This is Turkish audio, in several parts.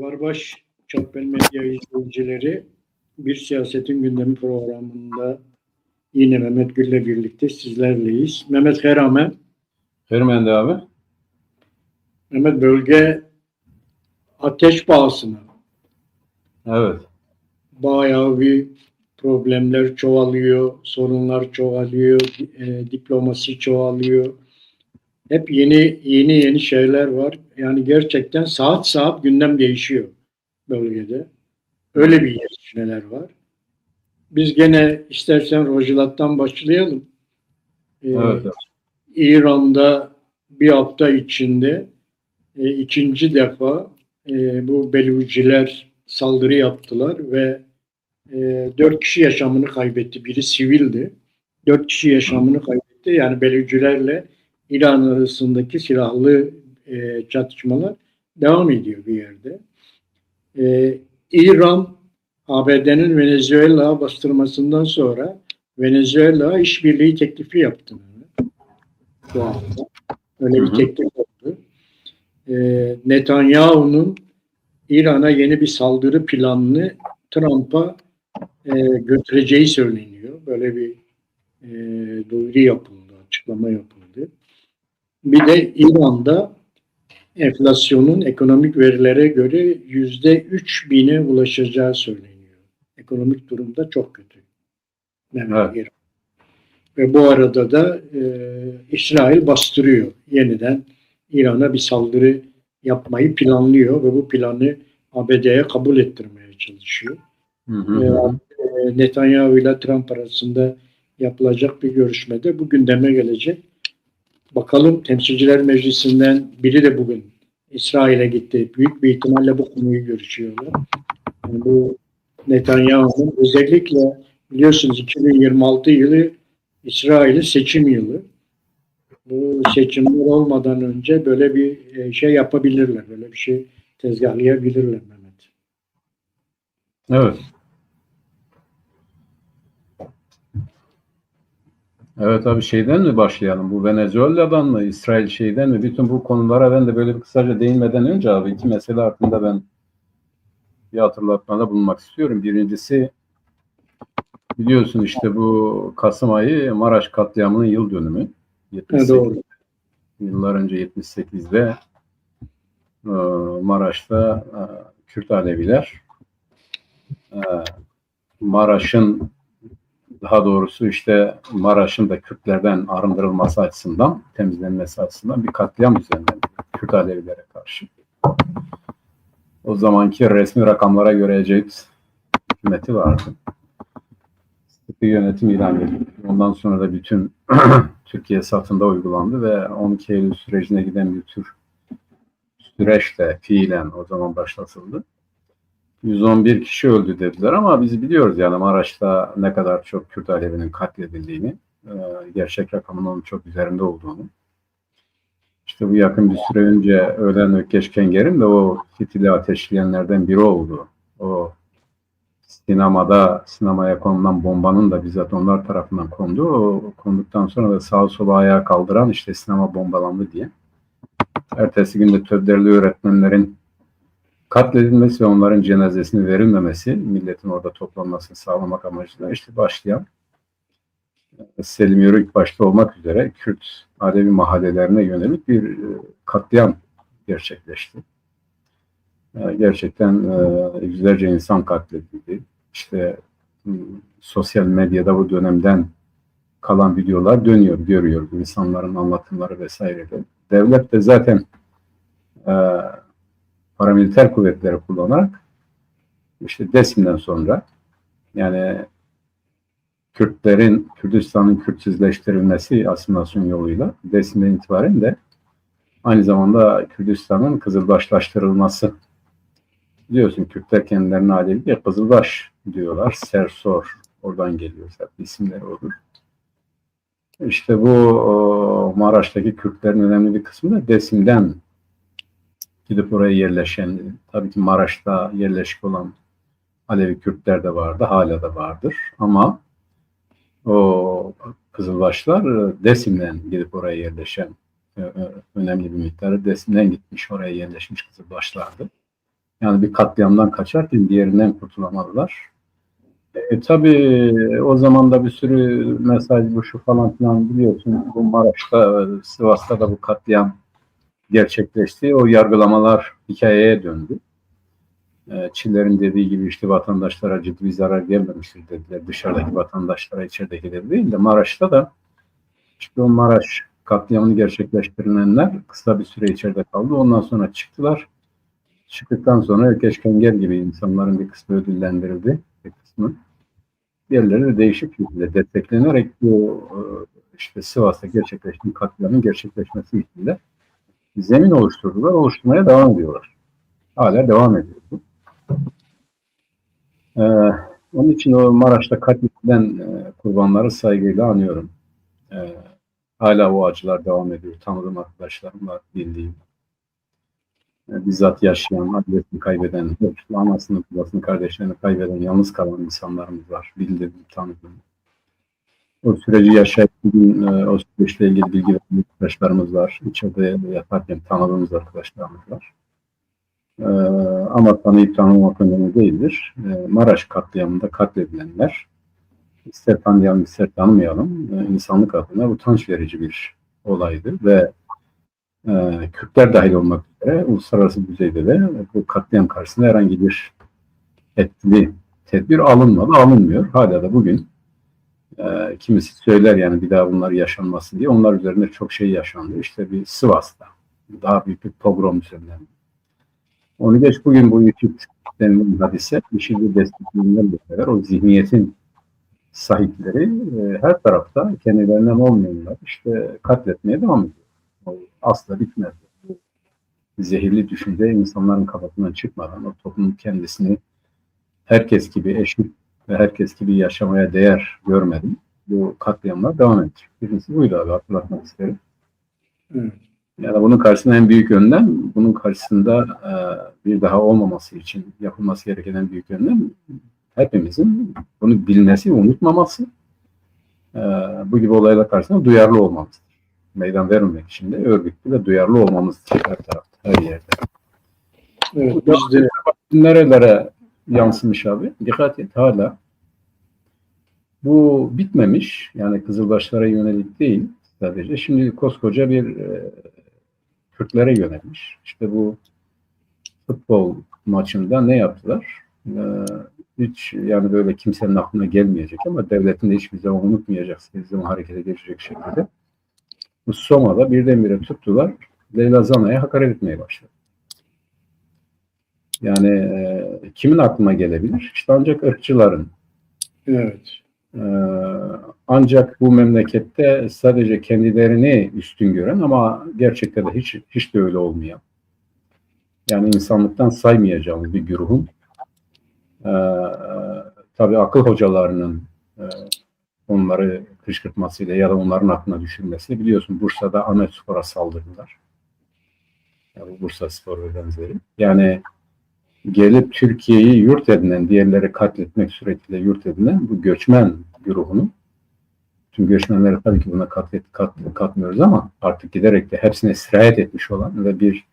Damarbaş Çapel Medya izleyicileri, Bir Siyasetin Gündemi programında yine Mehmet Gül'le birlikte sizlerleyiz. Mehmet Herame. Hermen abi. Mehmet, bölge ateş pahasına. Evet. Bayağı bir problemler çoğalıyor, sorunlar çoğalıyor, diplomasi çoğalıyor. Hep yeni şeyler var. Yani gerçekten saat saat gündem değişiyor bölgede. Öyle bir gelişmeler var. Biz gene istersen Rojilat'tan başlayalım. Evet. İran'da bir hafta içinde ikinci defa bu Beluciler saldırı yaptılar ve 4 kişi yaşamını kaybetti. Biri sivildi. 4 kişi yaşamını kaybetti. Yani Belucilerle İran arasındaki silahlı çatışmalar devam ediyor bir yerde. İran, ABD'nin Venezuela bastırmasından sonra Venezuela işbirliği teklifi yaptı. Bu hafta. Öyle bir teklif oldu. Netanyahu'nun İran'a yeni bir saldırı planını Trump'a götüreceği söyleniyor. Böyle bir duyuru yapıldı, açıklama yapıldı. Bir de İran'da enflasyonun ekonomik verilere göre %3000'e ulaşacağı söyleniyor. Ekonomik durumda çok kötü. Evet. Ve bu arada da İsrail bastırıyor. Yeniden İran'a bir saldırı yapmayı planlıyor ve bu planı ABD'ye kabul ettirmeye çalışıyor. Netanyahu ile Trump arasında yapılacak bir görüşmede bu gündeme gelecek. Bakalım, Temsilciler Meclisi'nden biri de bugün İsrail'e gitti. Büyük bir ihtimalle bu konuyu görüşüyorlar. Yani bu Netanyahu'nun özellikle biliyorsunuz 2026 yılı İsrail'in seçim yılı. Bu seçimler olmadan önce böyle bir şey yapabilirler. Böyle bir şey tezgahlayabilirler Mehmet. Evet. Evet abi, şeyden mi başlayalım? Bu Venezuela'dan mı? İsrail şeyden mi? Bütün bu konulara ben de böyle bir kısaca değinmeden önce abi iki mesele hakkında ben bir hatırlatmada bulunmak istiyorum. Birincisi, biliyorsun işte bu Kasım ayı Maraş katliamının yıl dönümü. 78, doğru. Yıllar önce 78'de Maraş'ta Kürt Aleviler Maraş'ın, daha doğrusu işte Maraş'ın da Kürtlerden arındırılması açısından, temizlenmesi açısından bir katliam düzenlendi Kürt Alevilere karşı. O zamanki resmi rakamlara göre Ecevit hükümeti vardı. Sıkı yönetim ilan edildi. Ondan sonra da bütün Türkiye satında uygulandı ve 12 Eylül sürecine giden bir tür süreçle fiilen o zaman başlatıldı. 111 kişi öldü dediler ama biz biliyoruz yani Maraş'ta ne kadar çok Kürt Alevinin katledildiğini, gerçek rakamın onun çok üzerinde olduğunu. İşte bu yakın bir süre önce ölen Ökkeş Kenger'in de o fitili ateşleyenlerden biri oldu. O sinemaya konulan bombanın da bizzat onlar tarafından kondu. O konduktan sonra da sağa sola ayağa kaldıran işte sinema bombalandı diye. Ertesi günde Tödderli öğretmenlerin katledilmesi ve onların cenazesini verilmemesi, milletin orada toplanmasını sağlamak amacıyla işte başlayan, Selim Yörük başta olmak üzere Kürt Alevi mahallelerine yönelik bir katliam gerçekleşti. Gerçekten yüzlerce insan katledildi. İşte sosyal medyada bu dönemden kalan videolar dönüyor, görüyoruz. İnsanların anlatımları vesaire de. Devlet de zaten paramiliter kuvvetleri kullanarak işte Desim'den sonra, yani Kürdistan'ın Kürtsüzleştirilmesi asimilasyon yoluyla Desim'den itibaren de aynı zamanda Kürdistan'ın Kızılbaşlaştırılması. Biliyorsun Kürtler kendilerine Alevi diye Kızılbaş diyorlar. Sersor oradan geliyor zaten, isimleri olur. İşte bu Maraş'taki Kürtlerin önemli bir kısmı da Desim'den gidip oraya yerleşen, tabii ki Maraş'ta yerleşik olan Alevi Kürtler de vardı, hala da vardır. Ama o Kızılbaşlar Desim'den gidip oraya yerleşen, önemli bir miktarı Desim'den gitmiş, oraya yerleşmiş Kızılbaşlardı. Yani bir katliamdan kaçarken diğerinden kurtulamadılar. Tabii o zaman da bir sürü mesaj bu şu falan filan biliyorsun. Bu Maraş'ta, Sivas'ta da bu katliam gerçekleşti. O yargılamalar hikayeye döndü. Çiller'in dediği gibi işte vatandaşlara ciddi bir zarar gelmemiştir dediler. Dışarıdaki vatandaşlara, içeridekiler değil de Maraş'ta da işte o Maraş katliamını gerçekleştirilenler kısa bir süre içeride kaldı. Ondan sonra çıktılar. Çıktıktan sonra keşkenger gibi insanların bir kısmı ödüllendirildi. Bir kısmı. Diğerleri de değişik şekilde desteklenerek bu işte Sivas'ta gerçekleşen katliamın gerçekleşmesi için de zemin oluşturdular. Oluşturmaya devam ediyorlar. Hala devam ediyor. Onun için o Maraş'ta katledilen kurbanları saygıyla anıyorum. Hala o acılar devam ediyor. Tanıdığım arkadaşlarım var, bildiğim. Bizzat yaşayan, ailesini kaybeden, anasını, babasını, kardeşlerini kaybeden, yalnız kalan insanlarımız var. Bildiğim, tanıdığım. O süreci yaşayıp bugün o süreçle ilgili bilgi veren arkadaşlarımız var. İçeride yaparken tanıdığımız arkadaşlarımız var. Ama tanıyıp tanımamak önemli değildir. Maraş katliamında katledilenler, ister tanıyalım ister tanımayalım, insanlık adına utanç verici bir olaydı ve Kürtler dahil olmak üzere uluslararası düzeyde de bu katliam karşısında herhangi bir etkili tedbir alınmadı, alınmıyor. Hala da bugün kimisi söyler yani bir daha bunlar yaşanmasın diye. Onlar üzerinde çok şey yaşandı. İşte bir Sivas'ta daha büyük bir pogrom düzenlendi. Onu geç bugün bu YouTube denilen hadise IŞİD'i desteklerinden beraber o zihniyetin sahipleri her tarafta kendilerinden olmayanlar işte katletmeye devam ediyor. O asla bitmez. Bu zehirli düşünce insanların kafasından çıkmadan o toplumun kendisini herkes gibi eşit ve herkes gibi yaşamaya değer görmedim. Bu katliamlar devam edecek. Birincisi buydu abi, hatırlatmak isterim. Evet. Yani bunun karşısında en büyük önlem, bunun karşısında bir daha olmaması için yapılması gereken en büyük önlem hepimizin bunu bilmesi, unutmaması, bu gibi olaylar karşısında duyarlı olmamızdır. Meydan vermemek için de örgütlü ve duyarlı olmamızdır her tarafta, her yerde. Evet, biz de nerelere yansımış abi? Dikkat et, hala bu bitmemiş. Yani Kızılbaşlara yönelik değil sadece. Şimdi koskoca bir Kürtlere yönelmiş. İşte bu futbol maçında ne yaptılar? Hiç yani böyle kimsenin aklına gelmeyecek ama devletin de hiçbir zaman unutmayacak, hiçbir zaman harekete geçecek şekilde. Bu Soma'da birdenbire tuttular. Leyla Zana'ya hakaret etmeye başladı. Yani kimin aklına gelebilir? İşte ancak ırkçıların. Evet. Ancak bu memlekette sadece kendilerini üstün gören ama gerçekten de hiç de öyle olmayan, yani insanlıktan saymayacağımız bir güruhun tabii akıl hocalarının onları kışkırtmasıyla ya da onların aklına düşürmesiyle biliyorsun Bursa'da Ahmetspor'a saldırdılar. Yani Bursaspor ve benzeri. Yani gelip Türkiye'yi yurt edinen, diğerleri katletmek suretiyle yurt edinen bu göçmen güruhunun, tüm göçmenleri tabii ki buna katmıyoruz ama artık giderek de hepsine sirayet etmiş olan ve bir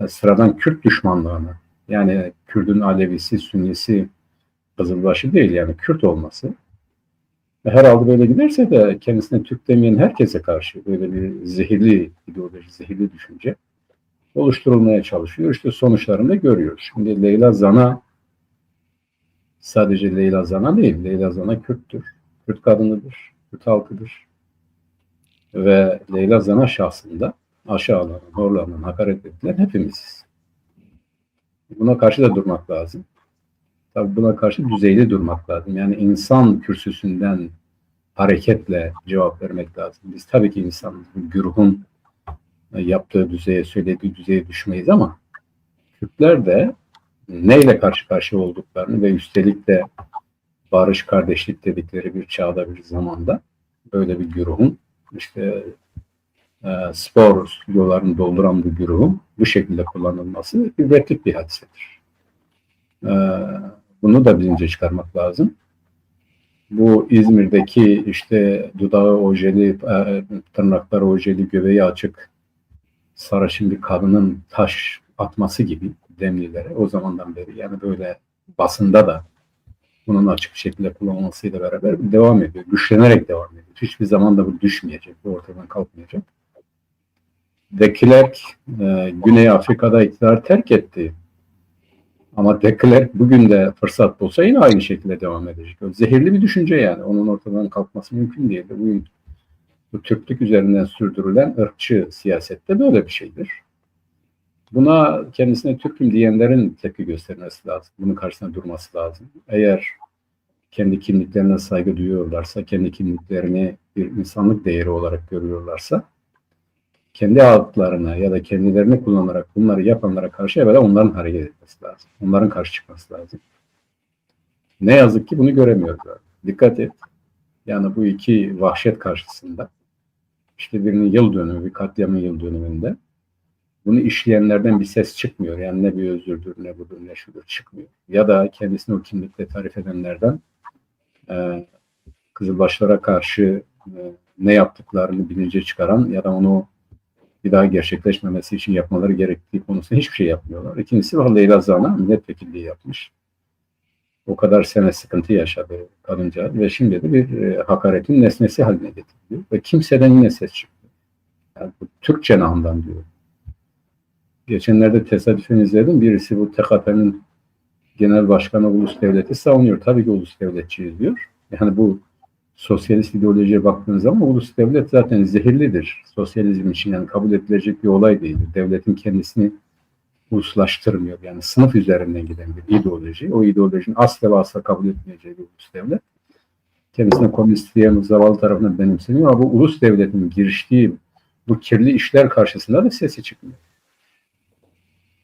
sıradan Kürt düşmanlığını, yani Kürt'ün Alevisi, Sünnisi, Kızılbaşı değil yani Kürt olması ve herhalde böyle giderse de kendisine Türk demeyen herkese karşı böyle bir zehirli ideoloji, zehirli düşünce oluşturulmaya çalışıyor. İşte sonuçlarını da görüyoruz. Şimdi Leyla Zana sadece Leyla Zana değil. Leyla Zana Kürttür. Kürt kadınıdır. Kürt halkıdır. Ve Leyla Zana şahsında aşağılanan, horlanan, hakaret edilen hepimiziz. Buna karşı da durmak lazım. Tabii buna karşı düzeyli durmak lazım. Yani insan kürsüsünden hareketle cevap vermek lazım. Biz tabii ki insanız. Bu güruhun yaptığı düzeye, söylediği düzeye düşmeyiz ama Kürtler de neyle karşı karşıya olduklarını ve üstelik de barış, kardeşlik dedikleri bir çağda, bir zamanda böyle bir güruhun işte spor stüdyolarını dolduran bu güruhun bu şekilde kullanılması ibretlik bir hadisedir. Bunu da bilince çıkarmak lazım. Bu İzmir'deki işte dudağı ojeli, tırnakları ojeli, göbeği açık, sarışın bir kadının taş atması gibi Demlilere o zamandan beri, yani böyle basında da bunun açık bir şekilde kullanılmasıyla beraber devam ediyor. Güçlenerek devam ediyor. Hiçbir zaman da bu düşmeyecek, bu ortadan kalkmayacak. De Klerk Güney Afrika'da iktidarı terk etti. Ama de Klerk bugün de fırsat bulsa yine aynı şekilde devam edecek. O zehirli bir düşünce yani. Onun ortadan kalkması mümkün değil. Bu Türklük üzerinden sürdürülen ırkçı siyasette böyle bir şeydir. Buna kendisine Türk'üm diyenlerin tepki göstermesi lazım. Bunun karşısına durması lazım. Eğer kendi kimliklerine saygı duyuyorlarsa, kendi kimliklerini bir insanlık değeri olarak görüyorlarsa, kendi adlarına ya da kendilerini kullanarak bunları yapanlara karşı evvela onların hareket etmesi lazım. Onların karşı çıkması lazım. Ne yazık ki bunu göremiyoruz. Dikkat et. Yani bu iki vahşet karşısında, işte birinin yıl dönümü, bir katliamın yıl dönümünde bunu işleyenlerden bir ses çıkmıyor. Yani ne bir özürdür, ne budur, ne şudur çıkmıyor. Ya da kendisini o kimlikle tarif edenlerden Kızılbaşlara karşı ne yaptıklarını bilince çıkaran ya da onu bir daha gerçekleşmemesi için yapmaları gerektiği konusunda hiçbir şey yapmıyorlar. İkincisi var, Leyla Zana milletvekilliği yapmış. O kadar sene sıkıntı yaşadı kadıncağız ve şimdi de bir hakaretin nesnesi haline getiriliyor. Ve kimseden yine ses çıkmıyor. Yani bu Türk cenahından diyor. Geçenlerde tesadüfen izledim. Birisi bu TKP'nin genel başkanı ulus devleti savunuyor. Tabii ki ulus devletçiyiz diyor. Yani bu sosyalist ideolojiye baktığınız zaman ulus devlet zaten zehirlidir. Sosyalizm için yani kabul edilecek bir olay değildir. Devletin kendisini uluslaştırmıyor. Yani sınıf üzerinden giden bir ideoloji. O ideolojinin asla ve asla kabul etmeyeceği bir ulus devlet. Kendisine komünist diyen zavallı tarafından benimseniyor ama bu ulus devletin giriştiği bu kirli işler karşısında da sesi çıkmıyor.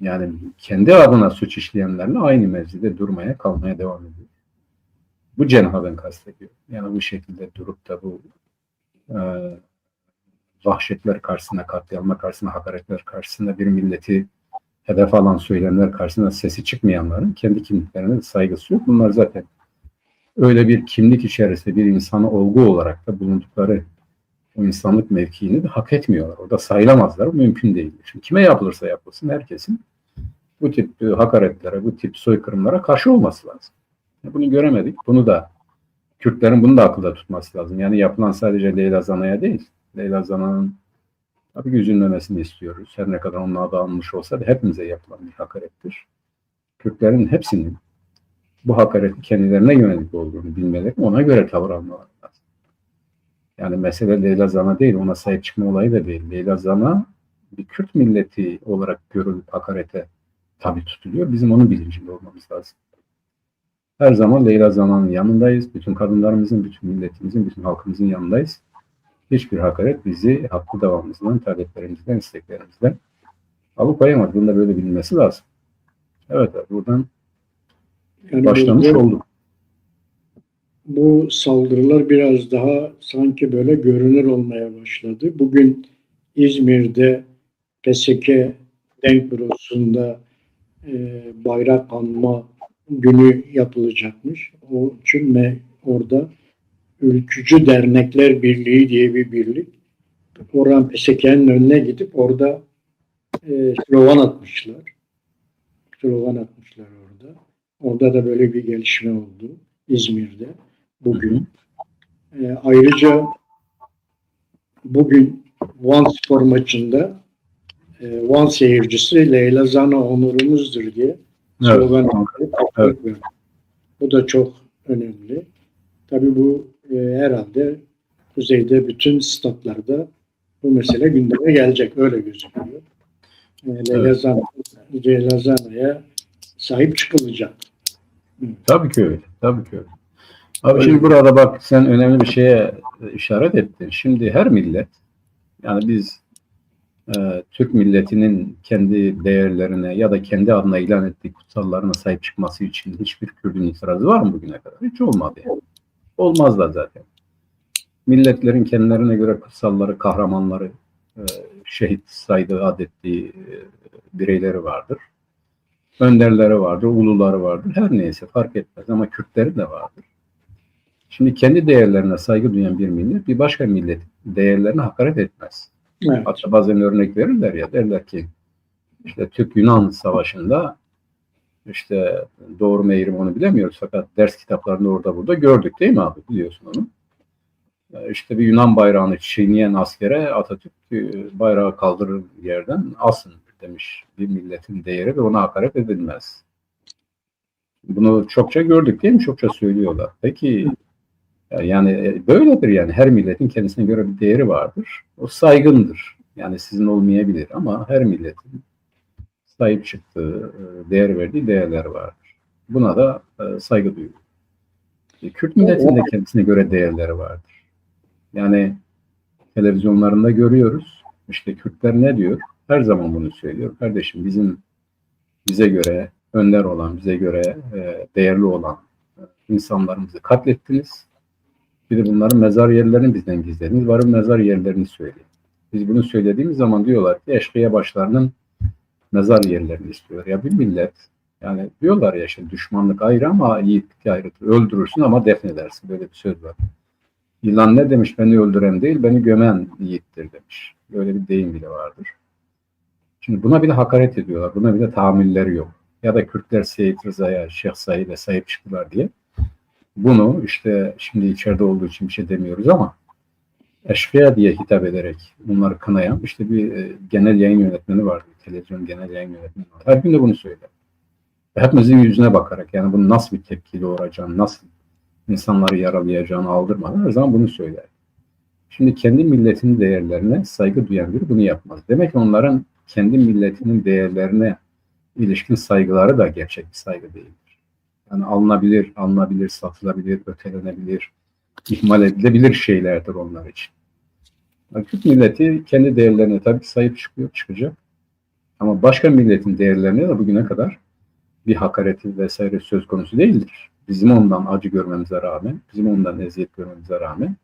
Yani kendi adına suç işleyenlerle aynı mevzide durmaya, kalmaya devam ediyor. Bu cenahı ben kastediyorum. Yani bu şekilde durup da bu vahşetler karşısında, katliamlar karşısında, hakaretler karşısında bir milleti hedef alan söylemler karşısında sesi çıkmayanların kendi kimliklerine saygısı yok. Bunlar zaten öyle bir kimlik içerisinde bir insanı olgu olarak da bulundukları o insanlık mevkiini de hak etmiyorlar. Orada sayılamazlar. Mümkün değil. Çünkü kime yapılırsa yapılsın herkesin bu tip hakaretlere, bu tip soykırımlara karşı olması lazım. Bunu göremedik. Bunu da Kürtlerin bunu da akılda tutması lazım. Yani yapılan sadece Leyla Zana'ya değil. Leyla Zana'nın tabii ki üzülmemesini istiyoruz. Her ne kadar onun adı alınmış olsa da hepimize yapılan bir hakarettir. Kürtlerin hepsinin bu hakareti kendilerine yönelik olduğunu bilmeleri, ona göre tavır almaları lazım. Yani mesele Leyla Zana değil, ona sahip çıkma olayı da değil. Leyla Zana bir Kürt milleti olarak görülüp hakarete tabi tutuluyor. Bizim onun bilincinde olmamız lazım. Her zaman Leyla Zana'nın yanındayız. Bütün kadınlarımızın, bütün milletimizin, bütün halkımızın yanındayız. Hiçbir hakaret bizi haklı davamızdan, taleplerimizden, isteklerimizden alıkoyamaz. Bunun da böyle bilinmesi lazım. Evet, buradan yani başlamış olduk. Bu saldırılar biraz daha sanki böyle görünür olmaya başladı. Bugün İzmir'de PSK Denk Bürosu'nda bayrak anma günü yapılacakmış. O için orada Ülkücü Dernekler Birliği diye bir birlik. Oradan PSK'nın önüne gidip orada slogan atmışlar. Slogan atmışlar orada. Orada da böyle bir gelişme oldu İzmir'de bugün. Ayrıca bugün Van Spor maçında Van seyircisi Leyla Zana onurumuzdur diye slogan atıyor. Evet. Bu da çok önemli. Tabii bu herhalde kuzeyde bütün statlarda bu mesele gündeme gelecek. Öyle gözüküyor. Leyla Zana'ya sahip çıkılacak. Tabii ki öyle. Tabii ki öyle. Abi şimdi burada bak sen önemli bir şeye işaret ettin. Şimdi her millet, yani biz Türk milletinin kendi değerlerine ya da kendi adına ilan ettiği kutsallarına sahip çıkması için hiçbir Kürt'ün itirazı var mı bugüne kadar? Hiç olmadı yani. Olmaz da zaten. Milletlerin kendilerine göre kutsalları, kahramanları, şehit saydığı, adettiği bireyleri vardır. Önderleri vardır, uluları vardır. Her neyse fark etmez ama Kürtlerin de vardır. Şimdi kendi değerlerine saygı duyan bir millet bir başka millet değerlerine hakaret etmez. Evet. Hatta bazen örnek verirler ya, derler ki işte Türk-Yunan Savaşı'nda İşte doğru mu eğri mi onu bilemiyoruz fakat ders kitaplarında orada burada gördük değil mi abi? Biliyorsun onu. İşte bir Yunan bayrağını çiğneyen askere Atatürk bayrağı kaldırır yerden asın demiş. Bir milletin değeri ve ona hakaret edilmez. Bunu çokça gördük değil mi? Çokça söylüyorlar. Peki yani böyledir yani. Her milletin kendisine göre bir değeri vardır. O saygındır. Yani sizin olmayabilir ama her milletin sahip çıktığı, değer verdiği değerler vardır. Buna da saygı duyuyor. Kürt milletinin de kendisine göre değerleri vardır. Yani televizyonlarında görüyoruz. İşte Kürtler ne diyor? Her zaman bunu söylüyor. Kardeşim bize göre önder olan, bize göre değerli olan insanlarımızı katlettiniz. Bir de bunların mezar yerlerini bizden gizlediniz. Varın mezar yerlerini söyleyin. Biz bunu söylediğimiz zaman diyorlar ki eşkıya başlarının mezar yerlerini istiyor. Ya bir millet yani diyorlar ya işte düşmanlık ayrı ama yiğitlik ayrıdır. Öldürürsün ama defnedersin. Böyle bir söz var. Yılan ne demiş? Beni öldüren değil, beni gömen yiğittir demiş. Böyle bir deyim bile vardır. Şimdi buna bile hakaret ediyorlar. Buna bile tahammülleri yok. Ya da Kürtler Seyit Rıza'ya, Şeyh Said'e sahip çıktılar diye. Bunu işte şimdi içeride olduğu için bir şey demiyoruz ama eşkıya diye hitap ederek bunları kınayan işte bir genel yayın yönetmeni vardı. Televizyon genel yayın yönetmeni vardı. Her gün de bunu söyler. Hepimizin yüzüne bakarak yani bunu nasıl bir tepki doğuracağını, nasıl insanları yaralayacağını aldırmadan her zaman bunu söyler. Şimdi kendi milletinin değerlerine saygı duyan biri bunu yapmaz. Demek ki onların kendi milletinin değerlerine ilişkin saygıları da gerçek bir saygı değildir. Yani alınabilir, satılabilir, ötelenebilir, ihmal edilebilir şeylerdir onlar için. Yani Türk milleti kendi değerlerine tabii ki sahip çıkacak. Ama başka milletin değerlerine de bugüne kadar bir hakareti vesaire söz konusu değildir. Bizim ondan acı görmemize rağmen, bizim ondan eziyet görmemize rağmen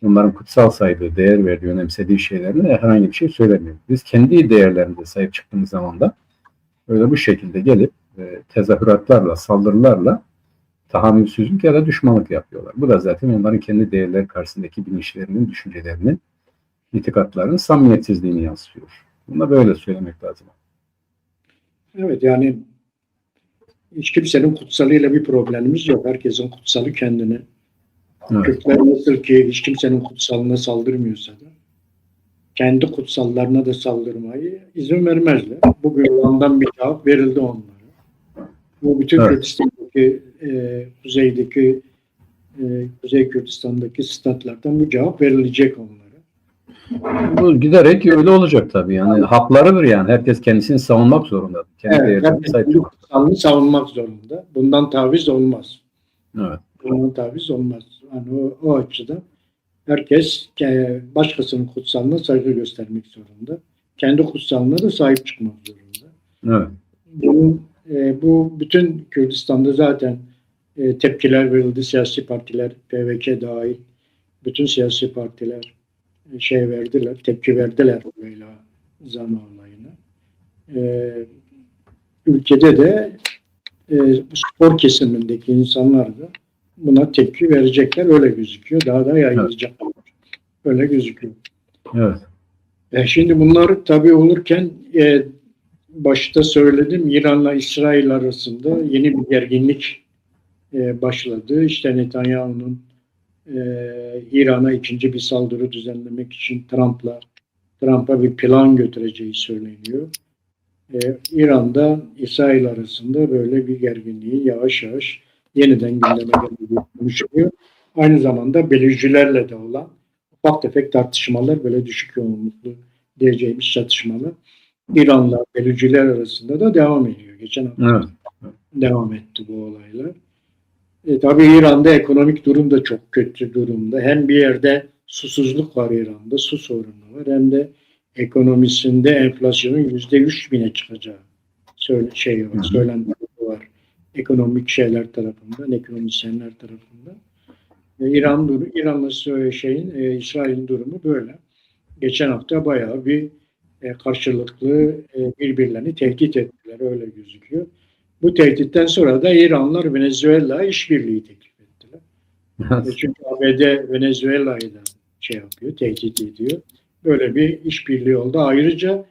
onların kutsal saydığı, değer verdiği, önemsediği şeylerine herhangi bir şey söylemiyor. Biz kendi değerlerimize sahip çıktığımız zaman da öyle bu şekilde gelip tezahüratlarla, saldırılarla tahammülsüzlük ya da düşmanlık yapıyorlar. Bu da zaten onların kendi değerleri karşısındaki bilinçlerinin, düşüncelerinin, itikatlarının samimiyetsizliğini yansıtıyor. Bunu da böyle söylemek lazım. Evet yani hiç kimsenin kutsalıyla bir problemimiz yok. Herkesin kutsalı kendine. Evet. Kürtler nasıl ki hiç kimsenin kutsalına saldırmıyorsa da kendi kutsallarına da saldırmayı izin vermezler. Bugün ondan bir cevap verildi onlara. Bu bütün Evet. Kürdistan'daki Kuzey Kürdistan'daki statlardan bu cevap verilecek onlara. Bu giderek öyle olacak tabii. Yani haklarıdır yani. Herkes kendisini savunmak zorunda. Kendi Evet, herkes kendi sahip. kutsalını savunmak zorunda. Bundan taviz olmaz. Evet. Bundan taviz olmaz. Yani o açıdan herkes başkasının kutsalına saygı göstermek zorunda. Kendi kutsalına da sahip çıkmak zorunda. Evet. Bu bütün Kürdistan'da zaten tepkiler verildi. Siyasi partiler, PVK dahil, bütün siyasi partiler tepki verdiler böyle Zana olayına. Ülkede de spor kesimindeki insanlar da buna tepki verecekler. Öyle gözüküyor. Daha da yayılacaklar. Öyle gözüküyor. Evet. Şimdi bunlar tabii olurken başta söyledim İran'la İsrail arasında yeni bir gerginlik başladı. İşte Netanyahu'nun İran'a ikinci bir saldırı düzenlemek için Trump'a bir plan götüreceği söyleniyor. İran'da İsrail arasında böyle bir gerginliği yavaş yavaş yeniden gündeme geldiği konuşuluyor. Aynı zamanda belircilerle de olan ufak tefek tartışmalar, böyle düşük yoğunluklu diyeceğimiz çatışmalar İran'la belirciler arasında da devam ediyor. Geçen hafta devam etti bu olaylar. Tabii İran'da ekonomik durum da çok kötü durumda. Hem bir yerde susuzluk var İran'da, su sorunu var. Hem de ekonomisinde enflasyonun %3.000'e çıkacağı söylentileri var. Ekonomik şeyler tarafından, ekonomisyenler tarafından. İran'la İsrail'in durumu böyle. Geçen hafta bayağı bir karşılıklı birbirlerini tehdit ettiler, öyle gözüküyor. Bu tehditten sonra da İranlılar Venezuela'ya işbirliği teklif ettiler. Çünkü ABD Venezuela'yı da tehdit ediyor. Böyle bir işbirliği oldu. Ayrıca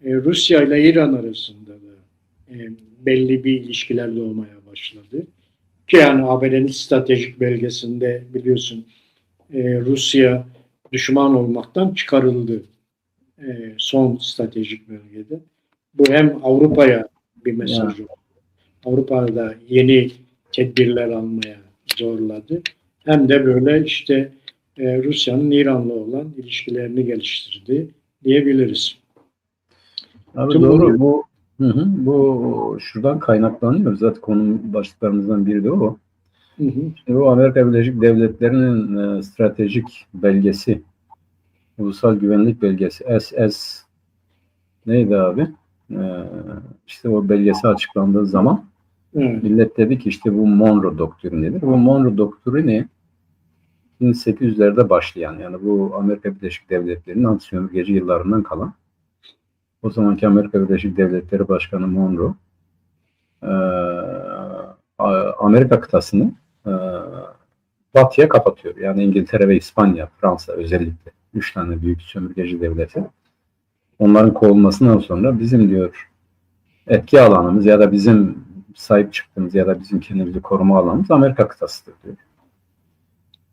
Rusya ile İran arasında da belli bir ilişkiler doğmaya başladı. Ki yani ABD'nin stratejik belgesinde biliyorsun Rusya düşman olmaktan çıkarıldı son stratejik bölgede. Bu hem Avrupa'ya bir mesaj oldu. Avrupa'da yeni tedbirler almaya zorladı. Hem de böyle işte Rusya'nın İran'la olan ilişkilerini geliştirdi diyebiliriz. Abi Tüm doğru. Bu şuradan kaynaklanıyor. Zaten konunun başlıklarımızdan biri de o. Şimdi bu Amerika Birleşik Devletleri'nin stratejik belgesi, ulusal güvenlik belgesi SS neydi abi? İşte o belgesi açıklandığı zaman millet dedi ki işte bu Monroe doktrinidir. Bu Monroe doktrini 1800'lerde başlayan, yani bu Amerika Birleşik Devletleri'nin anti-sömürgeci yıllarından kalan, o zamanki Amerika Birleşik Devletleri Başkanı Monroe Amerika kıtasını batıya kapatıyor. Yani İngiltere ve İspanya, Fransa özellikle 3 tane büyük sömürgeci devleti. Onların kovulmasından sonra bizim diyor etki alanımız ya da bizim sahip çıktığımız ya da bizim kendimizi koruma alanımız Amerika kıtasıdır diyor.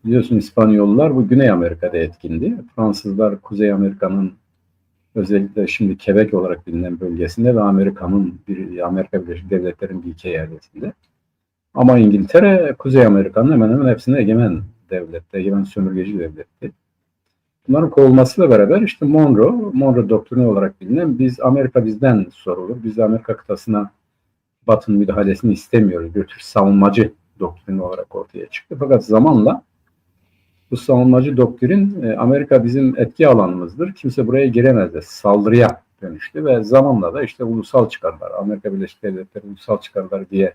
Biliyorsun İspanyollar bu Güney Amerika'da etkindi. Fransızlar Kuzey Amerika'nın özellikle şimdi Quebec olarak bilinen bölgesinde ve Amerika Birleşik Devletleri'nin bir iki eyaletinde. Ama İngiltere Kuzey Amerika'nın hemen hemen hepsine egemen devletti, egemen sömürgeci devletti. Bunların kovulmasıyla beraber işte Monroe doktrini olarak bilinen Amerika bizden sorulur. Biz Amerika kıtasına Batı'nın müdahalesini istemiyoruz. Bir tür savunmacı doktrini olarak ortaya çıktı. Fakat zamanla bu savunmacı doktrin Amerika bizim etki alanımızdır. Kimse buraya giremez de saldırıya dönüştü ve zamanla da işte ulusal çıkarlar, Amerika Birleşik Devletleri ulusal çıkarlar diye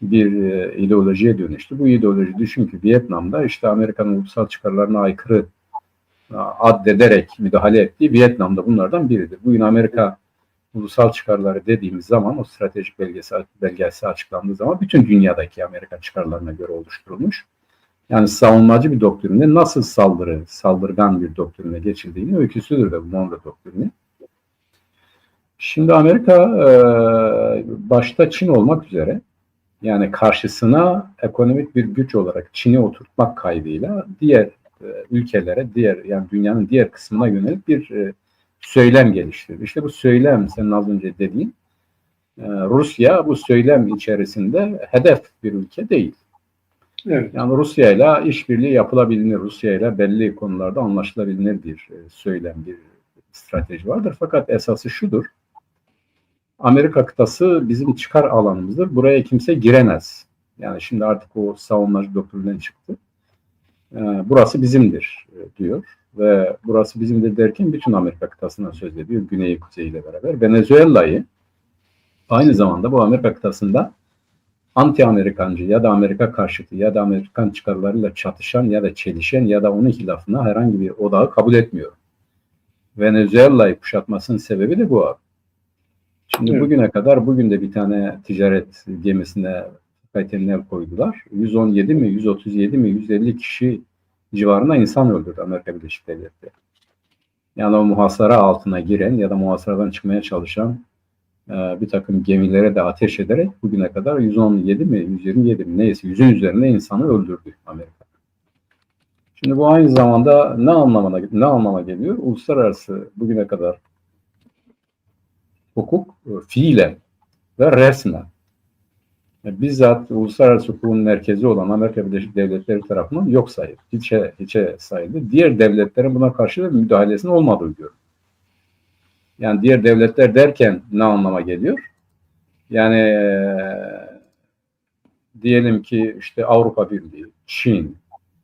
bir ideolojiye dönüştü. Bu ideoloji düşün ki Vietnam'da işte Amerika'nın ulusal çıkarlarına aykırı addederek müdahale ettiği Vietnam'da bunlardan biridir. Bugün Amerika ulusal çıkarları dediğimiz zaman o stratejik belgesi açıklandığı zaman bütün dünyadaki Amerika çıkarlarına göre oluşturulmuş. Yani savunmacı bir doktrinde nasıl saldırgan bir doktrine geçildiğini öyküsüdür de bu Monroe doktrini. Şimdi Amerika başta Çin olmak üzere yani karşısına ekonomik bir güç olarak Çin'i oturtmak kaydıyla diğer ülkelere, yani dünyanın diğer kısmına yönelik bir söylem geliştirdi. İşte bu söylem senin az önce dediğin Rusya bu söylem içerisinde hedef bir ülke değil. Evet. Yani Rusya ile işbirliği yapılabilir, Rusya ile belli konularda anlaşılabilir bir söylem, bir strateji vardır. Fakat esası şudur, Amerika kıtası bizim çıkar alanımızdır, buraya kimse giremez. Yani şimdi artık o savunmacı doktrinden çıktı. Burası bizimdir diyor ve burası bizimdir derken bütün Amerika kıtasından söz ediyor, güneyi kuzeyiyle beraber. Venezuela'yı aynı zamanda bu Amerika kıtasında anti-Amerikancı ya da Amerika karşıtı ya da Amerikan çıkarlarıyla çatışan ya da çelişen ya da onun hilafına herhangi bir odağı kabul etmiyor. Venezuela'yı kuşatmasının sebebi de bu abi. Şimdi bugüne kadar bugün de bir tane ticaret gemisine el koydular. 117 mi, 137 mi, 150 kişi civarında insan öldürdü Amerika Birleşik Devletleri. Yani o muhasara altına giren ya da muhasaradan çıkmaya çalışan bir takım gemilere de ateş ederek bugüne kadar 117 mi, 127 mi neyse 100'ün üzerinde insanı öldürdü Amerika. Şimdi bu aynı zamanda ne anlama geliyor? Uluslararası bugüne kadar hukuk fiilen ve resmen bizzat uluslararası hukukun merkezi olan Amerika Birleşik Devletleri tarafından yok sayıldı. Hiçe sayıldı. Diğer devletlerin buna karşı da müdahalesinin olmadığı görülüyor. Yani diğer devletler derken ne anlama geliyor? Yani diyelim ki işte Avrupa Birliği, Çin,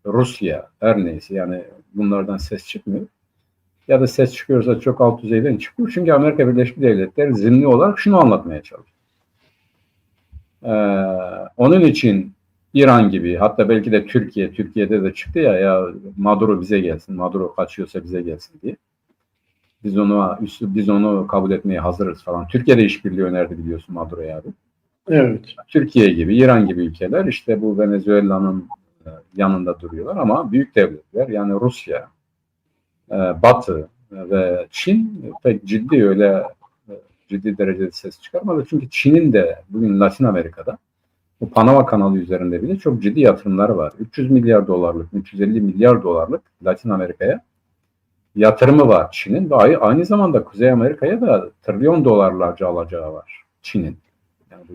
Rusya her neyse yani bunlardan ses çıkmıyor. Ya da ses çıkıyorsa çok alt düzeyden çıkıyor. Çünkü Amerika Birleşik Devletleri zimni olarak şunu anlatmaya çalışıyor. Onun için İran gibi hatta belki de Türkiye'de de çıktı ya Maduro bize gelsin, Maduro kaçıyorsa bize gelsin diye. Biz onu kabul etmeye hazırız falan. Türkiye'de işbirliği önerdi biliyorsun Maduro'ya abi. Evet. Türkiye gibi, İran gibi ülkeler işte bu Venezuela'nın yanında duruyorlar ama büyük devletler yani Rusya, Batı ve Çin pek ciddi öyle ciddi derecede ses çıkarmadı. Çünkü Çin'in de bugün Latin Amerika'da bu Panama kanalı üzerinde bile çok ciddi yatırımları var. 300 milyar dolarlık, 350 milyar dolarlık Latin Amerika'ya yatırımı var Çin'in ve aynı zamanda Kuzey Amerika'ya da trilyon dolarlarca alacağı var Çin'in. Yani bu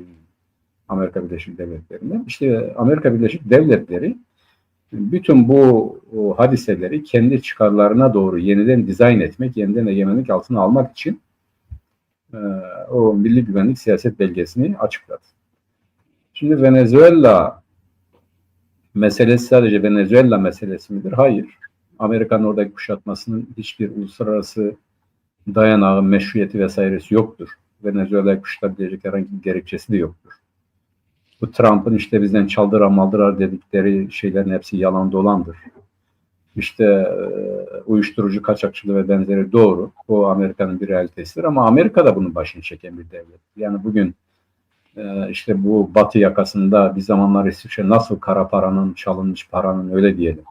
Amerika Birleşik Devletleri'nden. İşte Amerika Birleşik Devletleri bütün bu hadiseleri kendi çıkarlarına doğru yeniden dizayn etmek, yeniden egemenlik altına almak için o Milli Güvenlik Siyaset Belgesi'ni açıkladı. Şimdi Venezuela meselesi sadece Venezuela meselesi midir? Hayır. Amerika'nın oradaki kuşatmasının hiçbir uluslararası dayanağı, meşruiyeti vesairesi yoktur. Venezuela'yı kuşatabilecek herhangi bir gerekçesi de yoktur. Bu Trump'ın işte bizden çaldırar maldırar dedikleri şeylerin hepsi yalan dolandır. İşte uyuşturucu kaçakçılığı ve benzeri doğru. O Amerika'nın bir realitesidir ama Amerika da bunun başını çeken bir devlet. Yani bugün işte bu Batı yakasında bir zamanlar İsviçre nasıl kara paranın, çalınmış paranın öyle diyelim,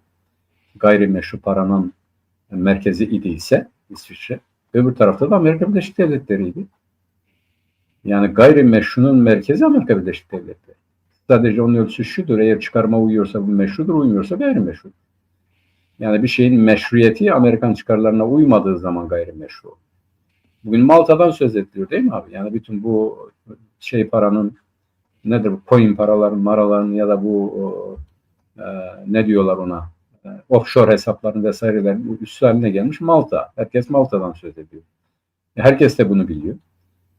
gayrimeşru paranın merkezi idiyse İsviçre, öbür tarafta da Amerika Birleşik Devletleri'ydi. Yani gayrimeşrunun merkezi Amerika Birleşik Devletleri. Sadece onun ölçüsü şudur, eğer çıkarma uyuyorsa bu meşrudur, uymuyorsa gayrimeşrudur. Yani bir şeyin meşruiyeti Amerikan çıkarlarına uymadığı zaman gayrimeşru olur. Bugün Malta'dan söz ediliyor değil mi abi? Yani bütün bu paranın nedir bu coin paraların, maraların ya da bu ne diyorlar ona offshore hesapların vesairelerin üssü haline gelmiş Malta. Herkes Malta'dan söz ediyor. Herkes de bunu biliyor.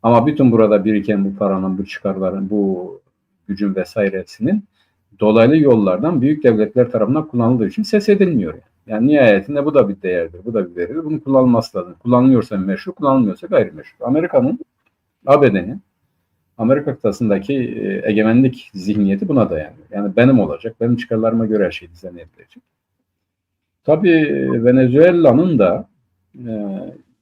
Ama bütün burada biriken bu paranın, bu çıkarların, bu gücün vesairesinin dolaylı yollardan büyük devletler tarafından kullanıldığı için ses edilmiyor. Yani nihayetinde bu da bir değerdir, bu da bir veridir. Bunun kullanılması lazım. Kullanılıyorsa meşru, kullanılmıyorsa gayrimeşru. Amerika'nın, ABD'nin, Amerika kıtasındaki egemenlik zihniyeti buna dayanıyor. Yani benim olacak, benim çıkarlarıma göre her şey dizayn edilecek. Tabii Venezuela'nın da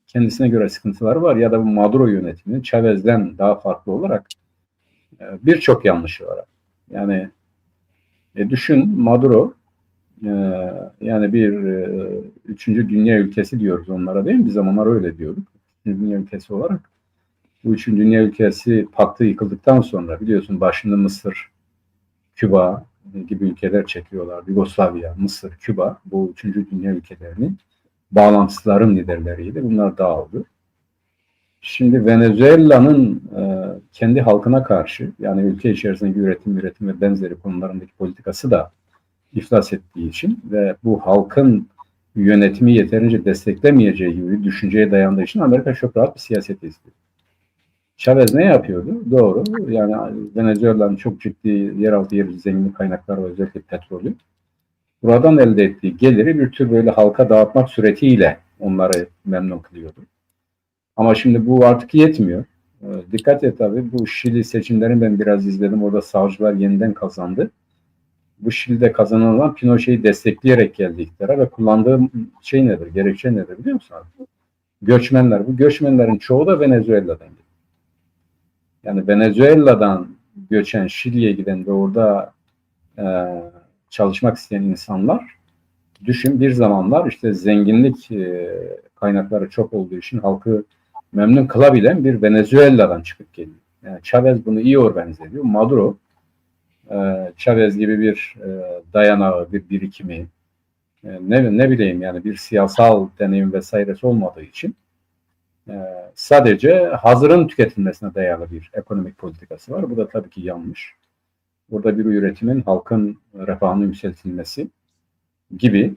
kendisine göre sıkıntıları var ya da bu Maduro yönetiminin Chavez'den daha farklı olarak birçok yanlışı var. Yani düşün Maduro yani bir üçüncü dünya ülkesi diyoruz onlara değil mi? Bir zamanlar öyle diyorduk. Üçüncü dünya ülkesi olarak. Bu üçüncü dünya ülkesi paktı yıkıldıktan sonra biliyorsun başında Mısır, Küba gibi ülkeler çekiyorlar. Yugoslavya, Mısır, Küba bu üçüncü dünya ülkelerinin bağlantıların liderleriydi. Bunlar dağıldı. Şimdi Venezuela'nın kendi halkına karşı yani ülke içerisindeki üretim ve benzeri konularındaki politikası da iflas ettiği için ve bu halkın yönetimi yeterince desteklemeyeceği gibi bir düşünceye dayandığı için Amerika çok rahat bir siyaset izliyor. Chavez ne yapıyordu? Doğru. Yani Venezuela'nın çok ciddi yeraltı zengin kaynakları ve özellikle petrolü. Buradan elde ettiği geliri bir tür böyle halka dağıtmak suretiyle onları memnun kılıyordu. Ama şimdi bu artık yetmiyor. Dikkat et tabii bu Şili seçimlerini ben biraz izledim. Orada sağcılar yeniden kazandı. Bu Şili'de kazanılan Pinochet'i destekleyerek geldi iktidara ve kullandığı şey nedir? Gerekçe nedir biliyor musun abi? Göçmenler. Bu göçmenlerin çoğu da Venezuela'dan geliyor. Yani Venezuela'dan göçen Şili'ye giden ve orada çalışmak isteyen insanlar düşün bir zamanlar işte zenginlik kaynakları çok olduğu için halkı memnun kılabilen bir Venezuela'dan çıkıp geliyor. Yani Chavez bunu iyi organize ediyor. Maduro Chavez gibi bir dayanağı, bir birikimi ne bileyim yani bir siyasal deneyim vesairesi olmadığı için sadece hazırın tüketilmesine dayalı bir ekonomik politikası var. Bu da tabii ki yanlış. Burada bir üretimin halkın refahının yükseltilmesi gibi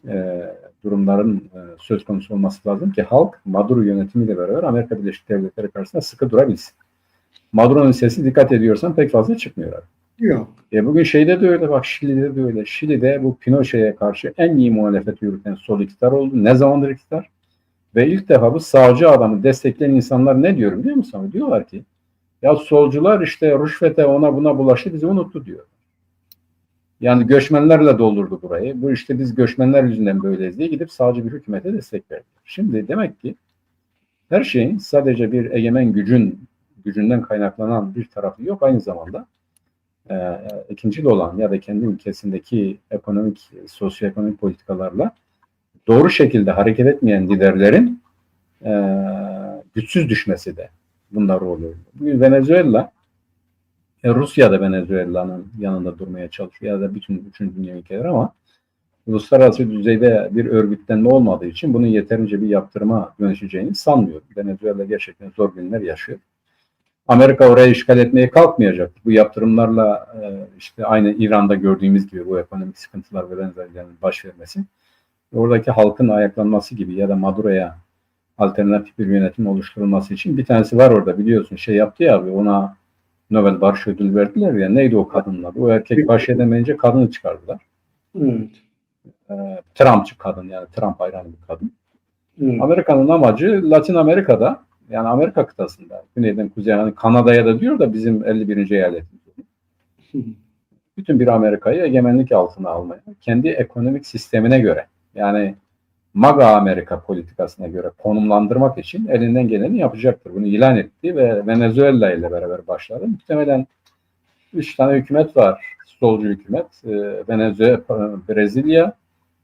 durumların söz konusu olması lazım ki halk Maduro yönetimiyle beraber Amerika Birleşik Devletleri karşısında sıkı durabilsin. Maduro'nun sesi dikkat ediyorsan pek fazla çıkmıyor abi. Yok. Bugün şeyde de öyle bak Şili'de de öyle. Şili'de bu Pinochet'e karşı en iyi muhalefet yürüten sol iktidar oldu. Ne zamandır iktidar? Ve ilk defa bu sağcı adamı destekleyen insanlar ne diyor biliyor musun? Diyorlar ki ya solcular işte rüşvete ona buna bulaştı bizi unuttu diyor. Yani göçmenlerle doldurdu burayı. Bu işte biz göçmenler yüzünden böyleyiz diye gidip sağcı bir hükümete destek verdi. Şimdi demek ki her şeyin sadece bir egemen gücünden kaynaklanan bir tarafı yok. Aynı zamanda ikincil olan ya da kendi ülkesindeki ekonomik, sosyoekonomik politikalarla doğru şekilde hareket etmeyen liderlerin güçsüz düşmesi de Bunda rol oynuyor. Bugün Venezuela, Rusya da Venezuela'nın yanında durmaya çalışıyor ya da bütün 3. dünya ülkeleri ama uluslararası düzeyde bir örgütlenme olmadığı için bunun yeterince bir yaptırıma dönüşeceğini sanmıyorum. Venezuela gerçekten zor günler yaşıyor. Amerika orayı işgal etmeye kalkmayacak. Bu yaptırımlarla işte aynı İran'da gördüğümüz gibi bu ekonomik sıkıntılar ve benzerlerinin baş vermesi, oradaki halkın ayaklanması gibi ya da Maduro'ya alternatif bir yönetim oluşturulması için bir tanesi var orada biliyorsun şey yaptı ya abi ona Nobel Barış Ödülü verdiler ya neydi o kadınlar? O erkek baş edemeyince kadını çıkardılar. Evet. Trumpçı kadın yani Trump hayranı bir kadın. Evet. Amerika'nın amacı Latin Amerika'da yani Amerika kıtasında güneyden kuzeye hani Kanada'ya da diyor da bizim 51. eyaletimiz. Bütün bir Amerika'yı egemenlik altına almaya kendi ekonomik sistemine göre yani MAGA Amerika politikasına göre konumlandırmak için elinden geleni yapacaktır. Bunu ilan etti ve Venezuela ile beraber başladı. Muhtemelen 3 tane hükümet var. Solcu hükümet. Venezuela, Brezilya,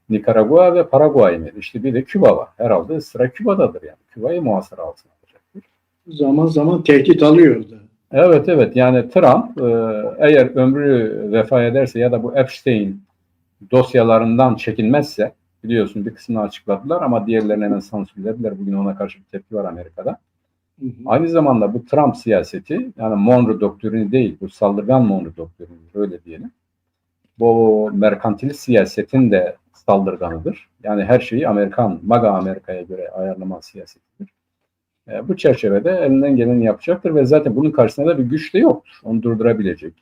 Nikaragua ve Paraguay mıydı? İşte bir de Küba var. Herhalde sıra Küba'dadır yani. Küba'yı muhasara altına alacaktır. Zaman zaman tehdit alıyordu. Evet yani Trump eğer ömrü vefa ederse ya da bu Epstein dosyalarından çekinmezse biliyorsun bir kısmını açıkladılar ama diğerlerini hemen sansürlediler. Bugün ona karşı bir tepki var Amerika'da. Hı hı. Aynı zamanda bu Trump siyaseti yani Monroe doktrini değil bu saldırgan Monroe doktrini öyle diyelim. Bu merkantilist siyasetin de saldırganıdır. Yani her şeyi MAGA Amerika'ya göre ayarlama siyasetidir. Bu çerçevede elinden geleni yapacaktır ve zaten bunun karşısında da bir güç de yoktur. Onu durdurabilecek.